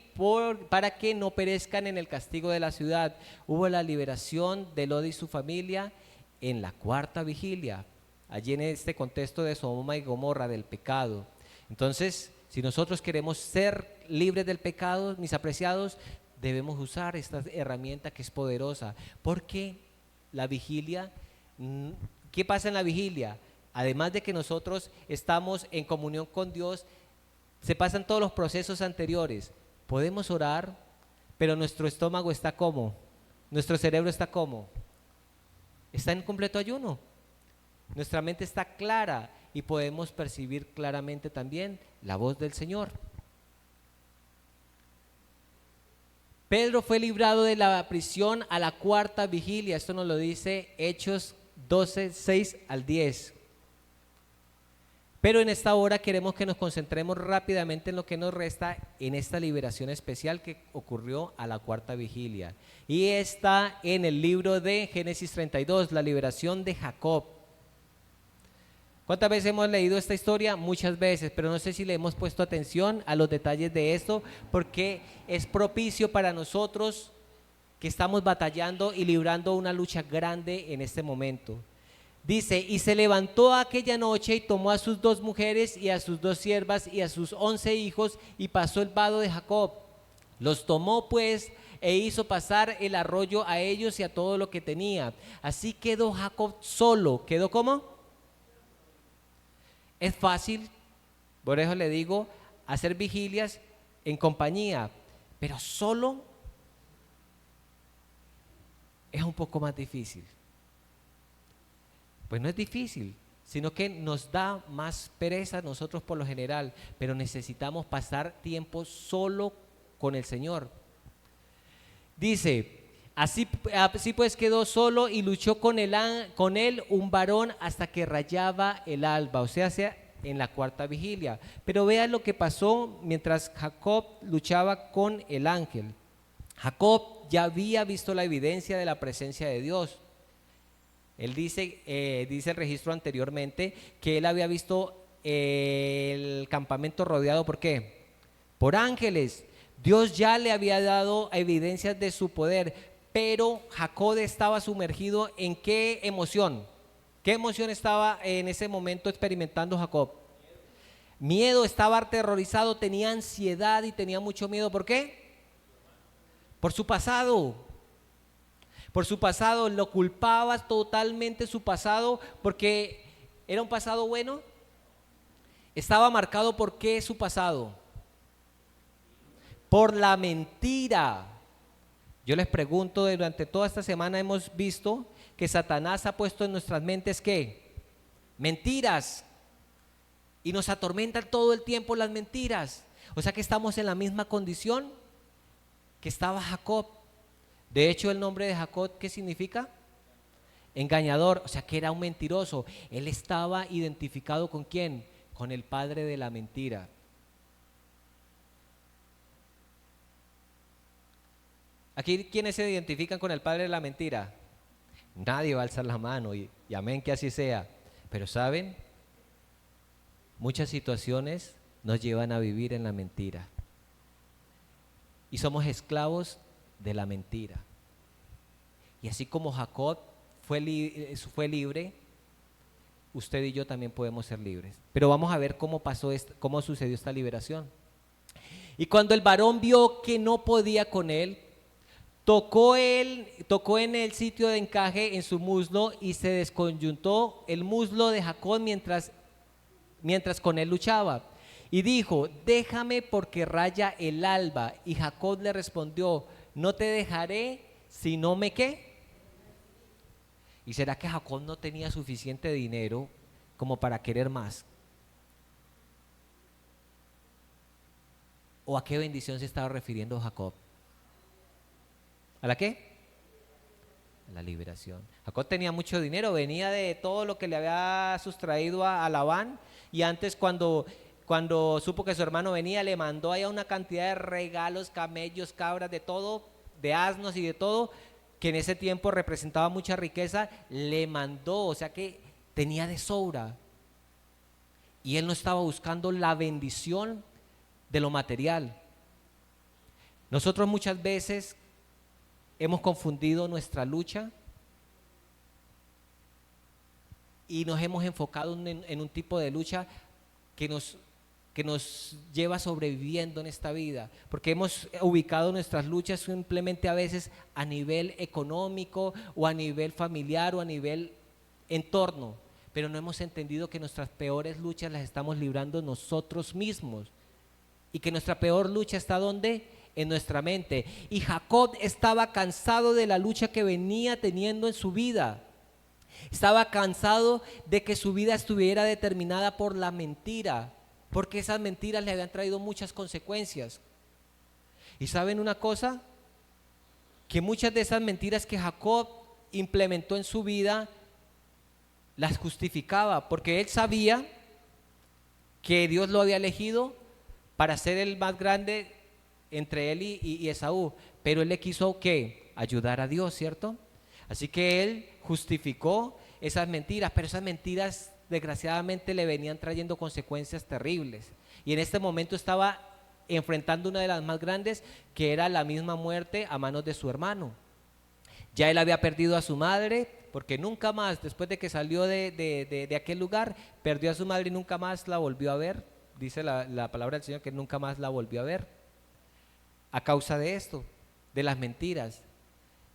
para que no perezcan en el castigo de la ciudad. Hubo la liberación de Lot y su familia en la cuarta vigilia, allí en este contexto de Sodoma y Gomorra, del pecado. Entonces, si nosotros queremos ser libres del pecado, mis apreciados, debemos usar esta herramienta que es poderosa, porque la vigilia, ¿qué pasa en la vigilia? Además de que nosotros estamos en comunión con Dios, se pasan todos los procesos anteriores. Podemos orar, pero nuestro estómago está ¿cómo? Nuestro cerebro está ¿cómo? Está en completo ayuno. Nuestra mente está clara y podemos percibir claramente también la voz del Señor. Pedro fue librado de la prisión a la cuarta vigilia. Esto nos lo dice Hechos 12:6-10. Pero en esta hora queremos que nos concentremos rápidamente en lo que nos resta en esta liberación especial que ocurrió a la cuarta vigilia. Y está en el libro de Génesis 32, la liberación de Jacob. ¿Cuántas veces hemos leído esta historia? Muchas veces, pero no sé si le hemos puesto atención a los detalles de esto, porque es propicio para nosotros que estamos batallando y librando una lucha grande en este momento. Dice, y se levantó aquella noche y tomó a sus 2 mujeres y a sus 2 siervas y a sus 11 hijos y pasó el vado de Jacob. Los tomó pues e hizo pasar el arroyo a ellos y a todo lo que tenía. Así quedó Jacob solo. ¿Quedó cómo? Es fácil, por eso le digo, hacer vigilias en compañía, pero solo es un poco más difícil. Pues no es difícil, sino que nos da más pereza a nosotros por lo general, pero necesitamos pasar tiempo solo con el Señor. Dice, así pues quedó solo y luchó con él un varón hasta que rayaba el alba, o sea, en la cuarta vigilia. Pero vean lo que pasó mientras Jacob luchaba con el ángel. Jacob ya había visto la evidencia de la presencia de Dios. Él dice el registro anteriormente que él había visto el campamento rodeado, ¿por qué? Por ángeles. Dios ya le había dado evidencias de su poder, pero Jacob estaba sumergido en ¿qué emoción? ¿Qué emoción estaba en ese momento experimentando Jacob? Miedo, estaba aterrorizado, tenía ansiedad y tenía mucho miedo. ¿Por qué? Por su pasado. Por su pasado, lo culpaba totalmente su pasado porque era un pasado bueno. Estaba marcado por qué su pasado. Por la mentira. Yo les pregunto, durante toda esta semana hemos visto que Satanás ha puesto en nuestras mentes ¿qué? Mentiras. Y nos atormentan todo el tiempo las mentiras. O sea que estamos en la misma condición que estaba Jacob. De hecho, el nombre de Jacob, ¿qué significa? Engañador, o sea que era un mentiroso. Él estaba identificado ¿con quién? Con el padre de la mentira. Aquí, ¿quiénes se identifican con el padre de la mentira? Nadie va a alzar la mano y amén que así sea. Pero ¿saben? Muchas situaciones nos llevan a vivir en la mentira. Y somos esclavos de la mentira. Y así como Jacob fue libre, usted y yo también podemos ser libres. Pero vamos a ver cómo sucedió esta liberación. Y cuando el varón vio que no podía con él, tocó en el sitio de encaje en su muslo y se desconyuntó el muslo de Jacob mientras con él luchaba. Y dijo: déjame porque raya el alba. Y Jacob le respondió: no te dejaré si no me ¿qué? ¿Y será que Jacob no tenía suficiente dinero como para querer más? ¿O a qué bendición se estaba refiriendo Jacob? ¿A la qué? A la liberación. Jacob tenía mucho dinero, venía de todo lo que le había sustraído a Labán, y antes cuando supo que su hermano venía, le mandó allá una cantidad de regalos, camellos, cabras, de todo, de asnos y de todo, que en ese tiempo representaba mucha riqueza, le mandó, o sea que tenía de sobra. Y él no estaba buscando la bendición de lo material. Nosotros muchas veces hemos confundido nuestra lucha y nos hemos enfocado en un tipo de lucha que nos lleva sobreviviendo en esta vida, porque hemos ubicado nuestras luchas simplemente a veces a nivel económico o a nivel familiar o a nivel entorno, pero no hemos entendido que nuestras peores luchas las estamos librando nosotros mismos y que nuestra peor lucha está ¿dónde? En nuestra mente. Y Jacob estaba cansado de la lucha que venía teniendo en su vida. Estaba cansado de que su vida estuviera determinada por la mentira, porque esas mentiras le habían traído muchas consecuencias. ¿Y saben una cosa? Que muchas de esas mentiras que Jacob implementó en su vida las justificaba, porque él sabía que Dios lo había elegido para ser el más grande entre él y Esaú, pero él le quiso ¿qué? Ayudar a Dios, ¿cierto? Así que él justificó esas mentiras, pero esas mentiras desgraciadamente le venían trayendo consecuencias terribles, y en este momento estaba enfrentando una de las más grandes, que era la misma muerte a manos de su hermano. Ya él había perdido a su madre, porque nunca más, después de que salió de aquel lugar, perdió a su madre y nunca más la volvió a ver. Dice la palabra del Señor que nunca más la volvió a ver, a causa de esto, de las mentiras.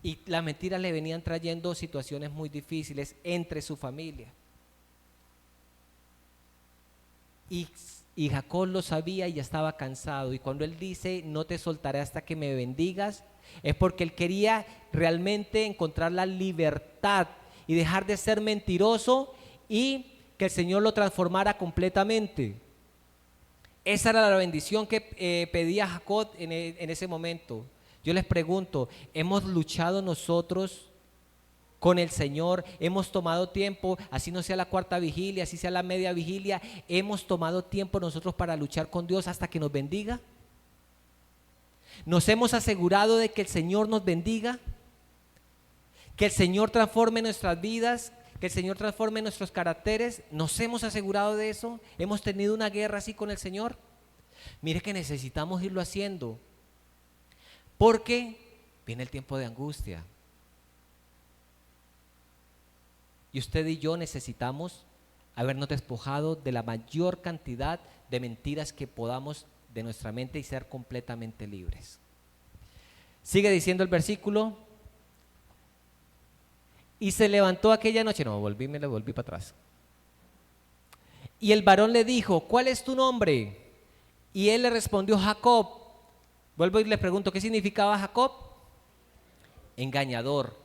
Y las mentiras le venían trayendo situaciones muy difíciles entre su familia. Y Jacob lo sabía y ya estaba cansado. Y cuando él dice: no te soltaré hasta que me bendigas, es porque él quería realmente encontrar la libertad y dejar de ser mentiroso y que el Señor lo transformara completamente. Esa era la bendición que pedía Jacob en ese momento. Yo les pregunto, ¿hemos luchado nosotros con el Señor? ¿Hemos tomado tiempo, así no sea la cuarta vigilia, así sea la media vigilia, hemos tomado tiempo nosotros para luchar con Dios hasta que nos bendiga? ¿Nos hemos asegurado de que el Señor nos bendiga? ¿Que el Señor transforme nuestras vidas? ¿Que el Señor transforme nuestros caracteres? ¿Nos hemos asegurado de eso? ¿Hemos tenido una guerra así con el Señor? Mire que necesitamos irlo haciendo, porque viene el tiempo de angustia. Y usted y yo necesitamos habernos despojado de la mayor cantidad de mentiras que podamos de nuestra mente y ser completamente libres. Sigue diciendo el versículo: y se levantó aquella noche, me lo volví para atrás. Y el varón le dijo: ¿cuál es tu nombre? Y él le respondió: Jacob. Vuelvo y le pregunto: ¿qué significaba Jacob? Engañador.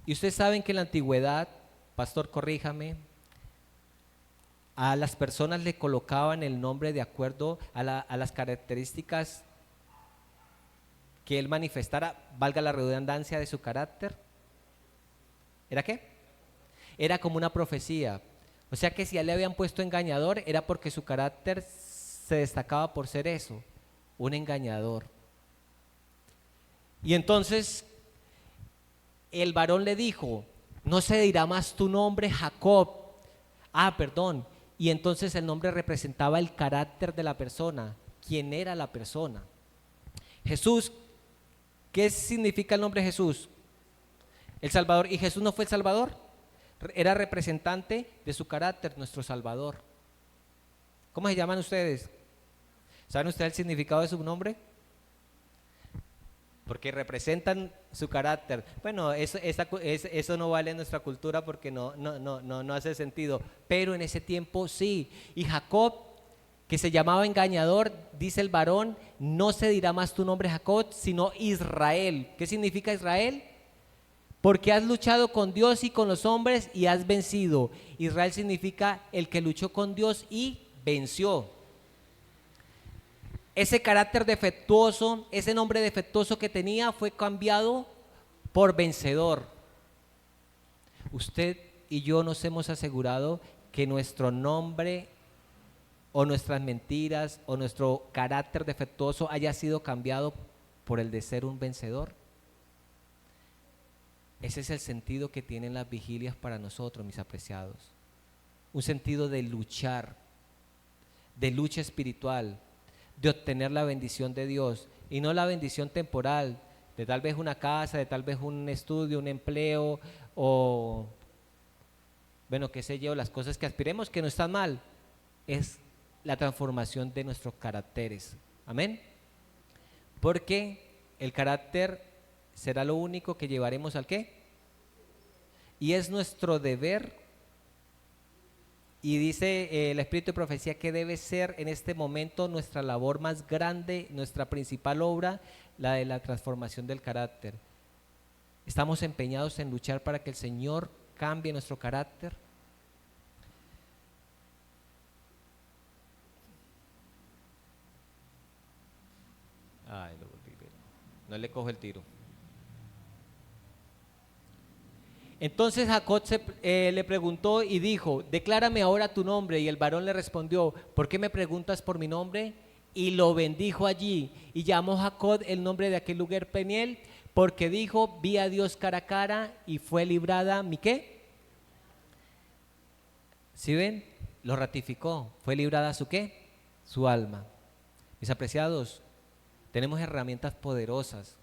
Y ustedes saben que en la antigüedad, pastor, corríjame, a las personas le colocaban el nombre de acuerdo a las características que él manifestara, valga la redundancia, de su carácter. ¿Era qué? Era como una profecía. O sea que si a él le habían puesto engañador, era porque su carácter se destacaba por ser eso, un engañador. Y entonces el varón le dijo: no se dirá más tu nombre Jacob. Perdón. Y entonces el nombre representaba el carácter de la persona, quién era la persona. Jesús, ¿qué significa el nombre Jesús? El Salvador. ¿Y Jesús no fue el Salvador? Era representante de su carácter, nuestro Salvador. ¿Cómo se llaman ustedes? ¿Saben ustedes el significado de su nombre? Porque representan su carácter. Bueno, eso no vale en nuestra cultura porque no hace sentido. Pero en ese tiempo sí. Y Jacob, que se llamaba engañador, dice el varón: no se dirá más tu nombre Jacob, sino Israel. ¿Qué significa Israel? Porque has luchado con Dios y con los hombres y has vencido. Israel significa el que luchó con Dios y venció. Ese carácter defectuoso, ese nombre defectuoso que tenía, fue cambiado por vencedor. Usted y yo nos hemos asegurado que nuestro nombre o nuestras mentiras o nuestro carácter defectuoso haya sido cambiado por el de ser un vencedor. Ese es el sentido que tienen las vigilias para nosotros, mis apreciados. Un sentido de luchar, de lucha espiritual, de obtener la bendición de Dios, y no la bendición temporal, de tal vez una casa, de tal vez un estudio, un empleo, o bueno, qué sé yo, las cosas que aspiremos, que no están mal. Es la transformación de nuestros caracteres. Amén. Porque el carácter será lo único que llevaremos al ¿qué? Y es nuestro deber. Y dice el Espíritu de Profecía que debe ser en este momento nuestra labor más grande, nuestra principal obra, la de la transformación del carácter. ¿Estamos empeñados en luchar para que el Señor cambie nuestro carácter? No le cojo el tiro. Entonces Jacob le preguntó y dijo: declárame ahora tu nombre. Y el varón le respondió: ¿por qué me preguntas por mi nombre? Y lo bendijo allí. Y llamó Jacob el nombre de aquel lugar Peniel, porque dijo: vi a Dios cara a cara y fue librada mi ¿qué? ¿Sí ven? Lo ratificó. Fue librada su ¿qué? Su alma. Mis apreciados, tenemos herramientas poderosas: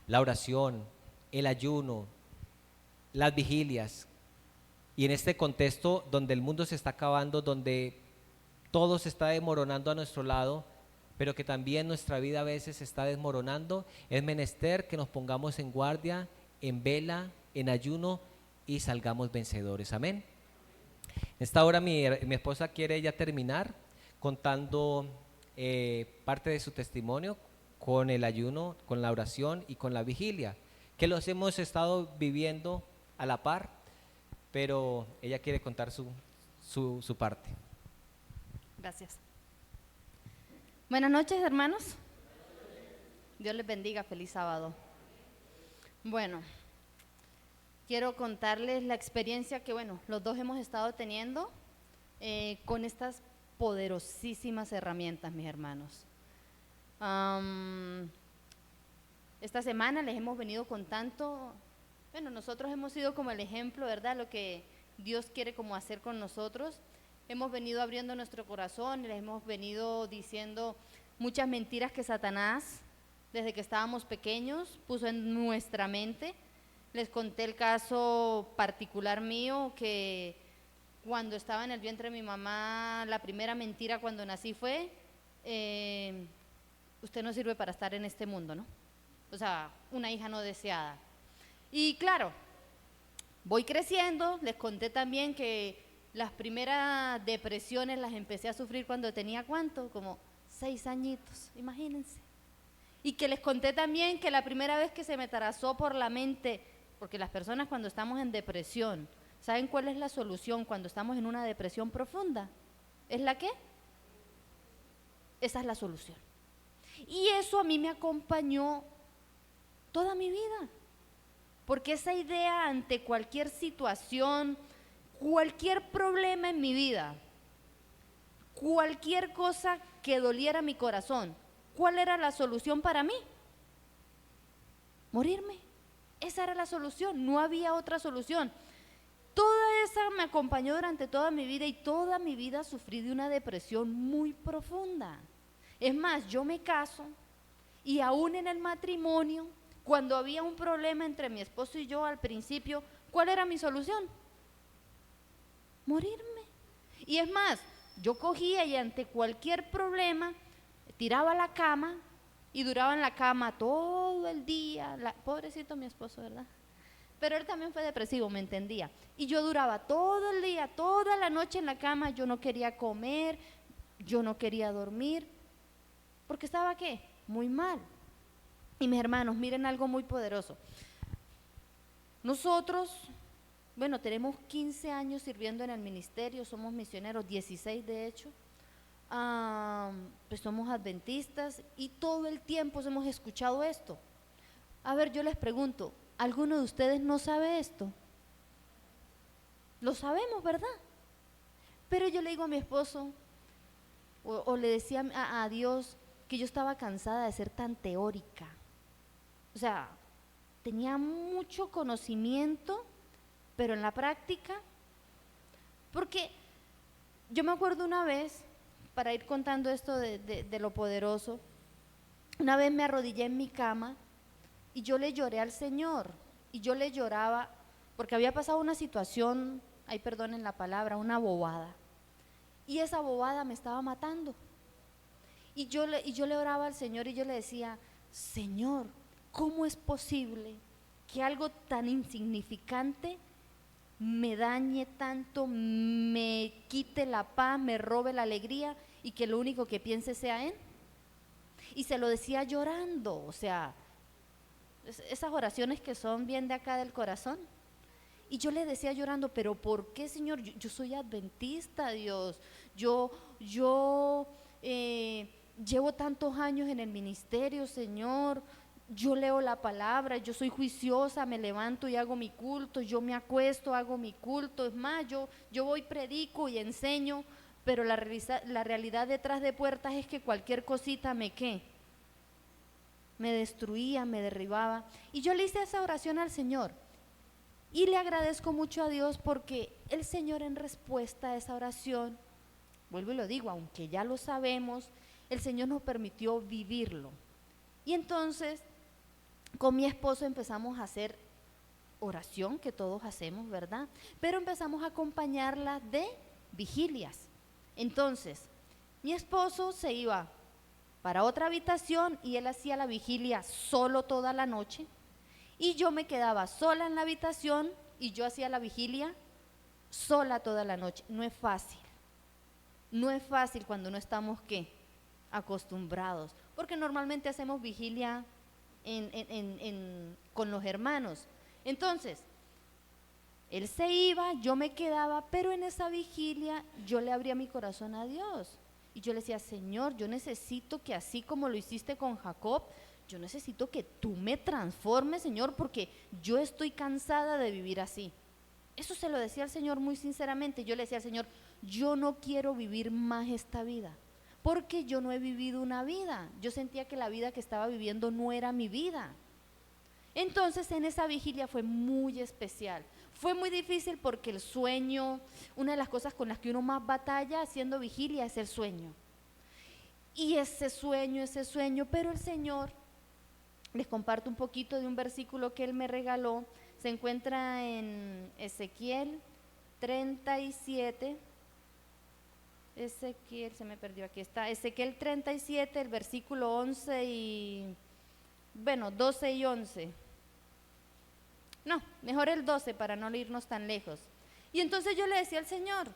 la oración, el ayuno, las vigilias. Y en este contexto donde el mundo se está acabando, donde todo se está desmoronando a nuestro lado, pero que también nuestra vida a veces se está desmoronando, es menester que nos pongamos en guardia, en vela, en ayuno y salgamos vencedores. Amén. En esta hora mi esposa quiere ya terminar contando parte de su testimonio con el ayuno, con la oración y con la vigilia, que los hemos estado viviendo a la par, pero ella quiere contar su parte. Gracias. Buenas noches, hermanos. Dios les bendiga, feliz sábado. Bueno, quiero contarles la experiencia que, los dos hemos estado teniendo con estas poderosísimas herramientas, mis hermanos. Esta semana les hemos venido contando, nosotros hemos sido como el ejemplo, ¿verdad? Lo que Dios quiere como hacer con nosotros. Hemos venido abriendo nuestro corazón, les hemos venido diciendo muchas mentiras que Satanás desde que estábamos pequeños, puso en nuestra mente. Les conté el caso particular mío, que cuando estaba en el vientre de mi mamá, la primera mentira cuando nací fue, usted no sirve para estar en este mundo, ¿no? O sea, una hija no deseada. Y claro, voy creciendo, les conté también que las primeras depresiones las empecé a sufrir cuando tenía, ¿cuánto? Como 6 añitos, imagínense. Y que les conté también que la primera vez que se me trazó por la mente, porque las personas cuando estamos en depresión, ¿saben cuál es la solución cuando estamos en una depresión profunda? ¿Es la qué? Esa es la solución. Y eso a mí me acompañó toda mi vida, porque esa idea ante cualquier situación, cualquier problema en mi vida, cualquier cosa que doliera mi corazón, ¿cuál era la solución para mí? Morirme. Esa era la solución, no había otra solución. Toda esa me acompañó durante toda mi vida y toda mi vida sufrí de una depresión muy profunda. Es más, yo me caso y aún en el matrimonio, cuando había un problema entre mi esposo y yo al principio, ¿cuál era mi solución? Morirme. Y es más, yo cogía y ante cualquier problema tiraba la cama y duraba en la cama todo el día. Pobrecito mi esposo, ¿verdad? Pero él también fue depresivo, me entendía. Y yo duraba todo el día, toda la noche en la cama. Yo no quería comer, yo no quería dormir, porque estaba ¿qué? Muy mal. Y mis hermanos, miren algo muy poderoso. Nosotros, bueno, tenemos 15 años sirviendo en el ministerio, somos misioneros, 16 de hecho. Pues somos adventistas y todo el tiempo hemos escuchado esto. A ver, yo les pregunto, ¿alguno de ustedes no sabe esto? Lo sabemos, ¿verdad? Pero yo le digo a mi esposo, o le decía a Dios, que yo estaba cansada de ser tan teórica. O sea, tenía mucho conocimiento, pero en la práctica, porque yo me acuerdo una vez, para ir contando esto de lo poderoso, una vez me arrodillé en mi cama y yo le lloré al Señor, y yo le lloraba porque había pasado una situación, ay perdonen la palabra, una bobada, y esa bobada me estaba matando. Y yo le oraba al Señor y yo le decía, Señor, ¿cómo es posible que algo tan insignificante me dañe tanto, me quite la paz, me robe la alegría y que lo único que piense sea en? Y se lo decía llorando, o sea, esas oraciones que son bien de acá del corazón. Y yo le decía llorando, pero ¿por qué, Señor? Yo soy adventista, Dios, yo llevo tantos años en el ministerio, Señor, yo leo la palabra, yo soy juiciosa, me levanto y hago mi culto, yo me acuesto, hago mi culto, es más, yo voy, predico y enseño, pero la realidad detrás de puertas es que cualquier cosita ¿qué? Me destruía, me derribaba. Y yo le hice esa oración al Señor y le agradezco mucho a Dios porque el Señor, en respuesta a esa oración, vuelvo y lo digo, aunque ya lo sabemos, el Señor nos permitió vivirlo. Y entonces con mi esposo empezamos a hacer oración, que todos hacemos, ¿verdad? Pero empezamos a acompañarla de vigilias. Entonces, mi esposo se iba para otra habitación y él hacía la vigilia solo toda la noche, y yo me quedaba sola en la habitación y yo hacía la vigilia sola toda la noche. No es fácil. No es fácil cuando no estamos, ¿qué? Acostumbrados, porque normalmente hacemos vigilia con los hermanos. Entonces, él se iba, yo me quedaba, pero en esa vigilia yo le abría mi corazón a Dios. Y yo le decía, Señor, yo necesito que así como lo hiciste con Jacob, yo necesito que tú me transformes, Señor, porque yo estoy cansada de vivir así. Eso se lo decía al Señor muy sinceramente. Yo le decía al Señor, yo no quiero vivir más esta vida, porque yo no he vivido una vida. Yo sentía que la vida que estaba viviendo no era mi vida. Entonces en esa vigilia fue muy especial. Fue muy difícil porque el sueño, una de las cosas con las que uno más batalla haciendo vigilia es el sueño. Y ese sueño, pero el Señor les comparto un poquito de un versículo que él me regaló. Se encuentra en Ezequiel 37. Ezequiel, se me perdió, aquí está. Ezequiel 37, el versículo 11 y, bueno, 12 y 11. No, mejor el 12 para no irnos tan lejos. Y entonces yo le decía al Señor,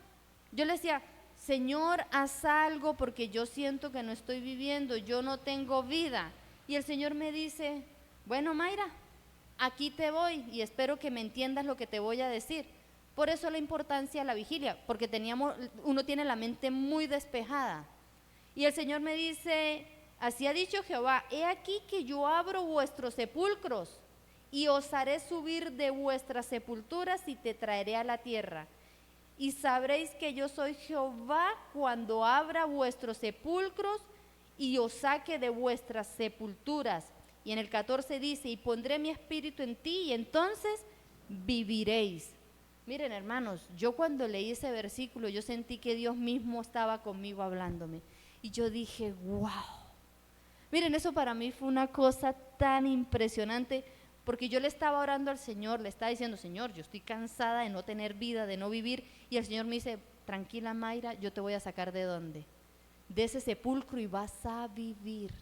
yo le decía, Señor, haz algo porque yo siento que no estoy viviendo, yo no tengo vida. Y el Señor me dice, bueno, Mayra, aquí te voy y espero que me entiendas lo que te voy a decir. Por eso la importancia de la vigilia, porque uno tiene la mente muy despejada. Y el Señor me dice, así ha dicho Jehová, he aquí que yo abro vuestros sepulcros y os haré subir de vuestras sepulturas y te traeré a la tierra. Y sabréis que yo soy Jehová cuando abra vuestros sepulcros y os saque de vuestras sepulturas. Y en el 14 dice, y pondré mi espíritu en ti y entonces viviréis. Miren, hermanos, yo cuando leí ese versículo, yo sentí que Dios mismo estaba conmigo hablándome. Y yo dije, wow. Miren, eso para mí fue una cosa tan impresionante, porque yo le estaba orando al Señor, le estaba diciendo, Señor, yo estoy cansada de no tener vida, de no vivir. Y el Señor me dice, tranquila Mayra, yo te voy a sacar ¿de dónde? De ese sepulcro y vas a vivir.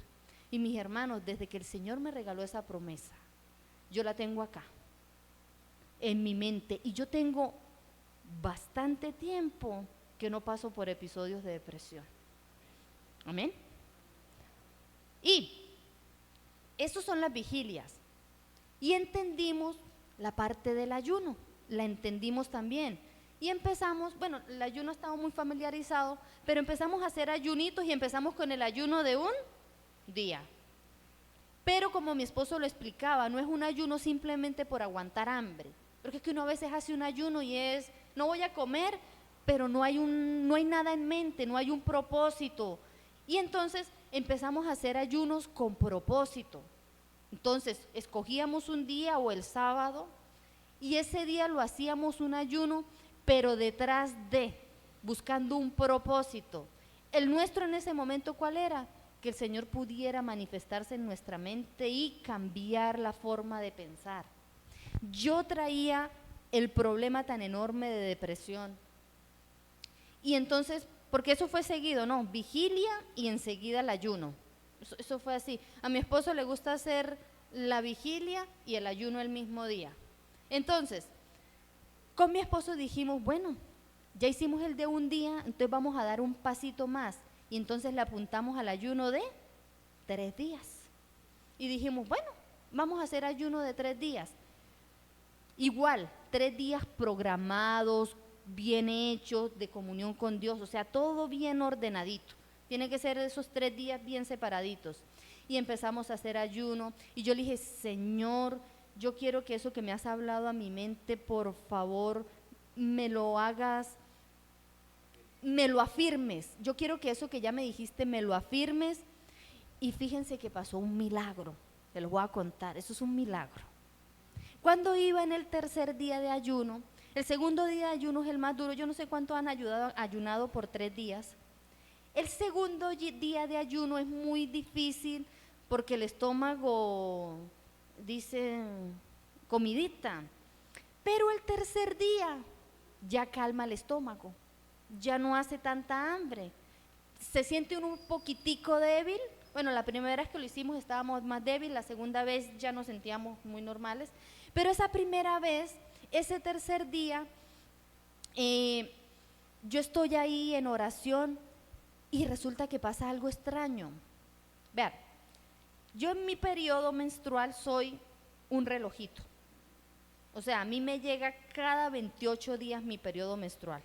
Y mis hermanos, desde que el Señor me regaló esa promesa, yo la tengo acá, en mi mente, y yo tengo bastante tiempo que no paso por episodios de depresión. Amén. Y esas son las vigilias. Y entendimos la parte del ayuno, la entendimos también. Y empezamos, bueno, el ayuno estaba muy familiarizado, pero empezamos a hacer ayunitos y empezamos con el ayuno de un día. Pero como mi esposo lo explicaba, no es un ayuno simplemente por aguantar hambre, porque es que uno a veces hace un ayuno y es, no voy a comer, pero no hay nada en mente, no hay un propósito. Y entonces empezamos a hacer ayunos con propósito. Entonces escogíamos un día o el sábado y ese día lo hacíamos un ayuno, pero detrás de, buscando un propósito. El nuestro en ese momento, ¿cuál era? Que el Señor pudiera manifestarse en nuestra mente y cambiar la forma de pensar. Yo traía el problema tan enorme de depresión. Y entonces, porque eso fue seguido, ¿no? Vigilia y enseguida el ayuno. Eso fue así. A mi esposo le gusta hacer la vigilia y el ayuno el mismo día. Entonces, con mi esposo dijimos, bueno, ya hicimos el de un día, entonces vamos a dar un pasito más. Y entonces le apuntamos al ayuno de 3 días. Y dijimos, bueno, vamos a hacer ayuno de 3 días. Igual, 3 días programados, bien hechos, de comunión con Dios, o sea, todo bien ordenadito. Tiene que ser esos 3 días bien separaditos. Y empezamos a hacer ayuno. Y yo le dije, Señor, yo quiero que eso que me has hablado a mi mente, por favor, me lo hagas, me lo afirmes. Yo quiero que eso que ya me dijiste, me lo afirmes. Y fíjense que pasó un milagro. Se los voy a contar, eso es un milagro. Cuando iba en el 3er día de ayuno, el 2.º día de ayuno es el más duro. Yo no sé cuánto han ayunado por 3 días. El 2.º día de ayuno es muy difícil porque el estómago dice comidita. Pero el 3er día ya calma el estómago, ya no hace tanta hambre. Se siente uno un poquitico débil. Bueno, la primera vez que lo hicimos estábamos más débiles, la segunda vez ya nos sentíamos muy normales. Pero esa primera vez, ese 3er día, yo estoy ahí en oración y resulta que pasa algo extraño. Vean, yo en mi periodo menstrual soy un relojito. O sea, a mí me llega cada 28 días mi periodo menstrual.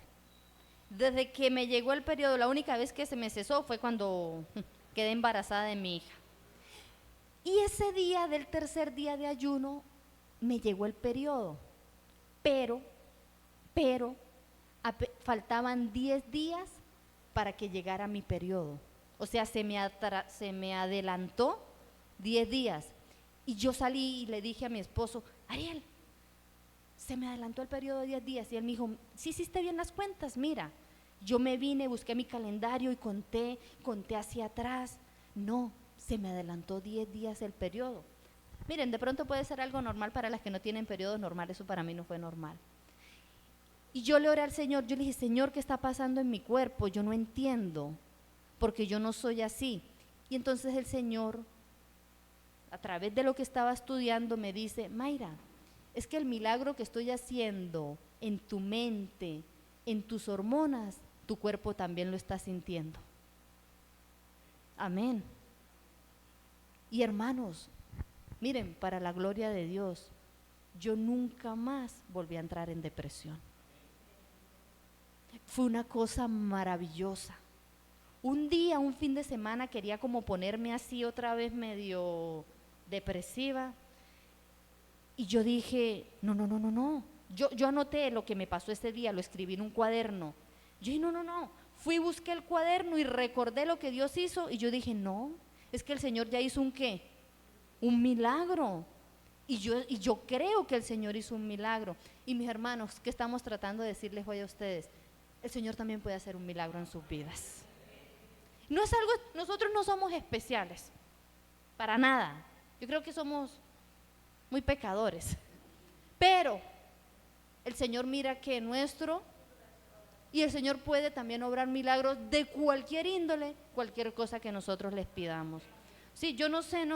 Desde que me llegó el periodo, la única vez que se me cesó fue cuando quedé embarazada de mi hija. Y ese día del 3er día de ayuno me llegó el periodo, pero faltaban 10 días para que llegara mi periodo. O sea, se me adelantó 10 días. Y yo salí y le dije a mi esposo, Ariel, se me adelantó el periodo de 10 días. Y él me dijo, sí hiciste bien las cuentas, mira. Yo me vine, busqué mi calendario y conté hacia atrás. No, se me adelantó 10 días el periodo. Miren, de pronto puede ser algo normal para las que no tienen periodos normales, eso para mí no fue normal. Y yo le oré al Señor, yo le dije, Señor, ¿qué está pasando en mi cuerpo? Yo no entiendo, porque yo no soy así. Y entonces el Señor, a través de lo que estaba estudiando, me dice, Mayra, es que el milagro que estoy haciendo en tu mente, en tus hormonas, tu cuerpo también lo está sintiendo. Amén. Y hermanos, miren, para la gloria de Dios, yo nunca más volví a entrar en depresión. Fue una cosa maravillosa. Un día, un fin de semana, quería como ponerme así otra vez medio depresiva. Y yo dije, no. Yo anoté lo que me pasó ese día, lo escribí en un cuaderno. Yo dije, no. Fui, busqué el cuaderno y recordé lo que Dios hizo. Y yo dije, no, es que el Señor ya hizo un ¿qué? Un milagro. Y yo creo que el Señor hizo un milagro. Y mis hermanos, ¿qué estamos tratando de decirles hoy a ustedes? El Señor también puede hacer un milagro en sus vidas. No es algo, nosotros no somos especiales, para nada. Yo creo que somos muy pecadores. Pero el Señor mira que nuestro, y el Señor puede también obrar milagros de cualquier índole, cualquier cosa que nosotros les pidamos. Sí, yo no sé,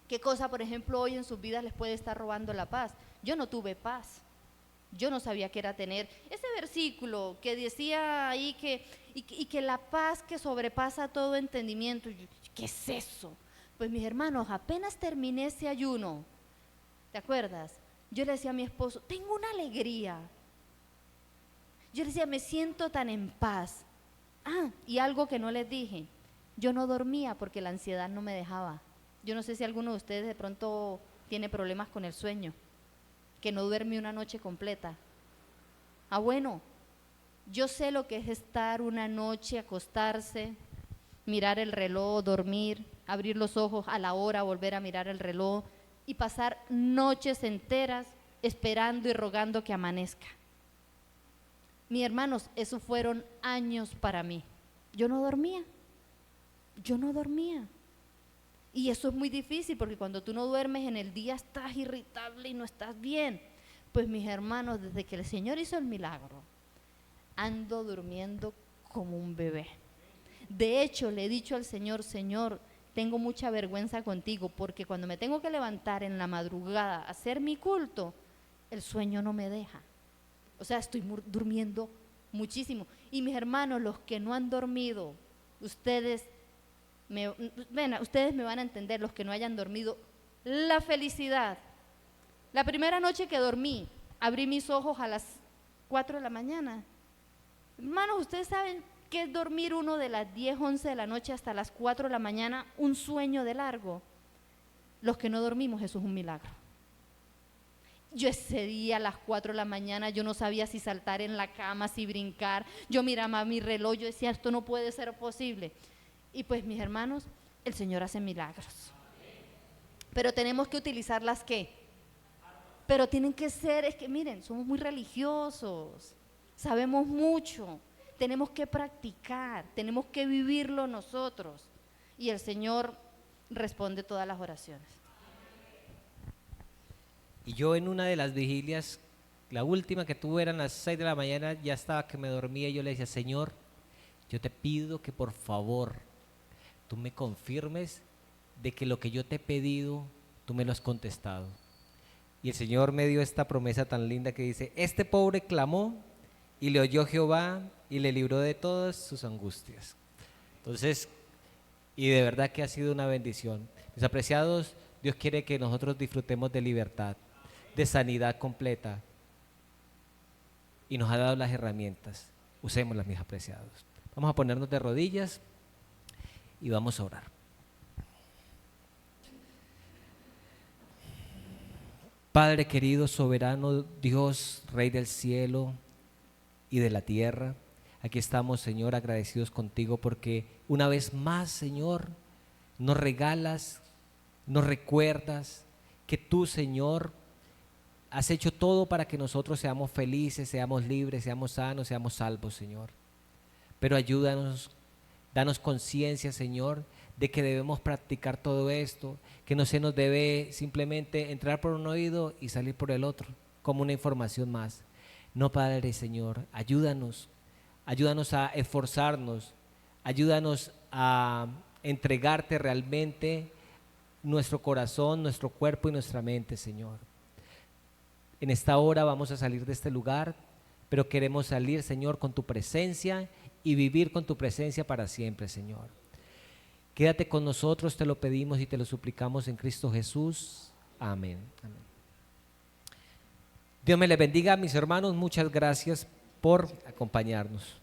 qué cosa, por ejemplo, hoy en sus vidas les puede estar robando la paz. Yo no tuve paz. Yo no sabía qué era tener ese versículo que decía ahí que la paz que sobrepasa todo entendimiento. ¿Qué es eso? Pues mis hermanos, apenas terminé ese ayuno, ¿te acuerdas? Yo le decía a mi esposo, tengo una alegría. Yo le decía, me siento tan en paz. Y algo que no les dije, yo no dormía porque la ansiedad no me dejaba. Yo no sé si alguno de ustedes de pronto tiene problemas con el sueño, que no duerme una noche completa. Bueno, yo sé lo que es estar una noche, acostarse, mirar el reloj, dormir, abrir los ojos a la hora, volver a mirar el reloj y pasar noches enteras esperando y rogando que amanezca. Mis hermanos, esos fueron años para mí. Yo no dormía. Y eso es muy difícil porque cuando tú no duermes en el día estás irritable y no estás bien. Pues mis hermanos, desde que el Señor hizo el milagro, ando durmiendo como un bebé. De hecho, le he dicho al Señor, Señor, tengo mucha vergüenza contigo porque cuando me tengo que levantar en la madrugada a hacer mi culto, el sueño no me deja. O sea, estoy durmiendo muchísimo. Y mis hermanos, los que no han dormido, ustedes me van a entender, los que no hayan dormido, la felicidad. La primera noche que dormí, abrí mis ojos a las 4 de la mañana. Hermanos, ustedes saben qué es dormir uno de las 10, 11 de la noche hasta las 4 de la mañana, un sueño de largo. Los que no dormimos, eso es un milagro. Yo ese día a las 4 de la mañana, yo no sabía si saltar en la cama, si brincar. Yo miraba mi reloj, yo decía, esto no puede ser posible. Y pues mis hermanos, el Señor hace milagros. Pero tenemos que utilizarlas ¿qué? Pero tienen que ser, es que miren, somos muy religiosos, sabemos mucho, tenemos que practicar, tenemos que vivirlo nosotros. Y el Señor responde todas las oraciones. Y yo en una de las vigilias, la última que tuve eran las 6 de la mañana, ya estaba que me dormía y yo le decía, Señor, yo te pido que por favor tú me confirmes de que lo que yo te he pedido, tú me lo has contestado. Y el Señor me dio esta promesa tan linda que dice, este pobre clamó y le oyó Jehová y le libró de todas sus angustias. Entonces, y de verdad que ha sido una bendición. Mis apreciados, Dios quiere que nosotros disfrutemos de libertad, de sanidad completa. Y nos ha dado las herramientas. Usémoslas, mis apreciados. Vamos a ponernos de rodillas y vamos a orar. Padre querido, soberano, Dios, Rey del cielo y de la tierra, aquí estamos, Señor, agradecidos contigo porque una vez más, Señor, nos regalas, nos recuerdas que tú, Señor, has hecho todo para que nosotros seamos felices, seamos libres, seamos sanos, seamos salvos, Señor. Pero ayúdanos, danos conciencia, Señor, de que debemos practicar todo esto, que no se nos debe simplemente entrar por un oído y salir por el otro, como una información más. No, Padre Señor, ayúdanos a esforzarnos, ayúdanos a entregarte realmente nuestro corazón, nuestro cuerpo y nuestra mente, Señor. En esta hora vamos a salir de este lugar, pero queremos salir, Señor, con tu presencia y vivir con tu presencia para siempre, Señor. Quédate con nosotros, te lo pedimos y te lo suplicamos en Cristo Jesús. Amén. Amén. Dios me les bendiga, mis hermanos. Muchas gracias por acompañarnos.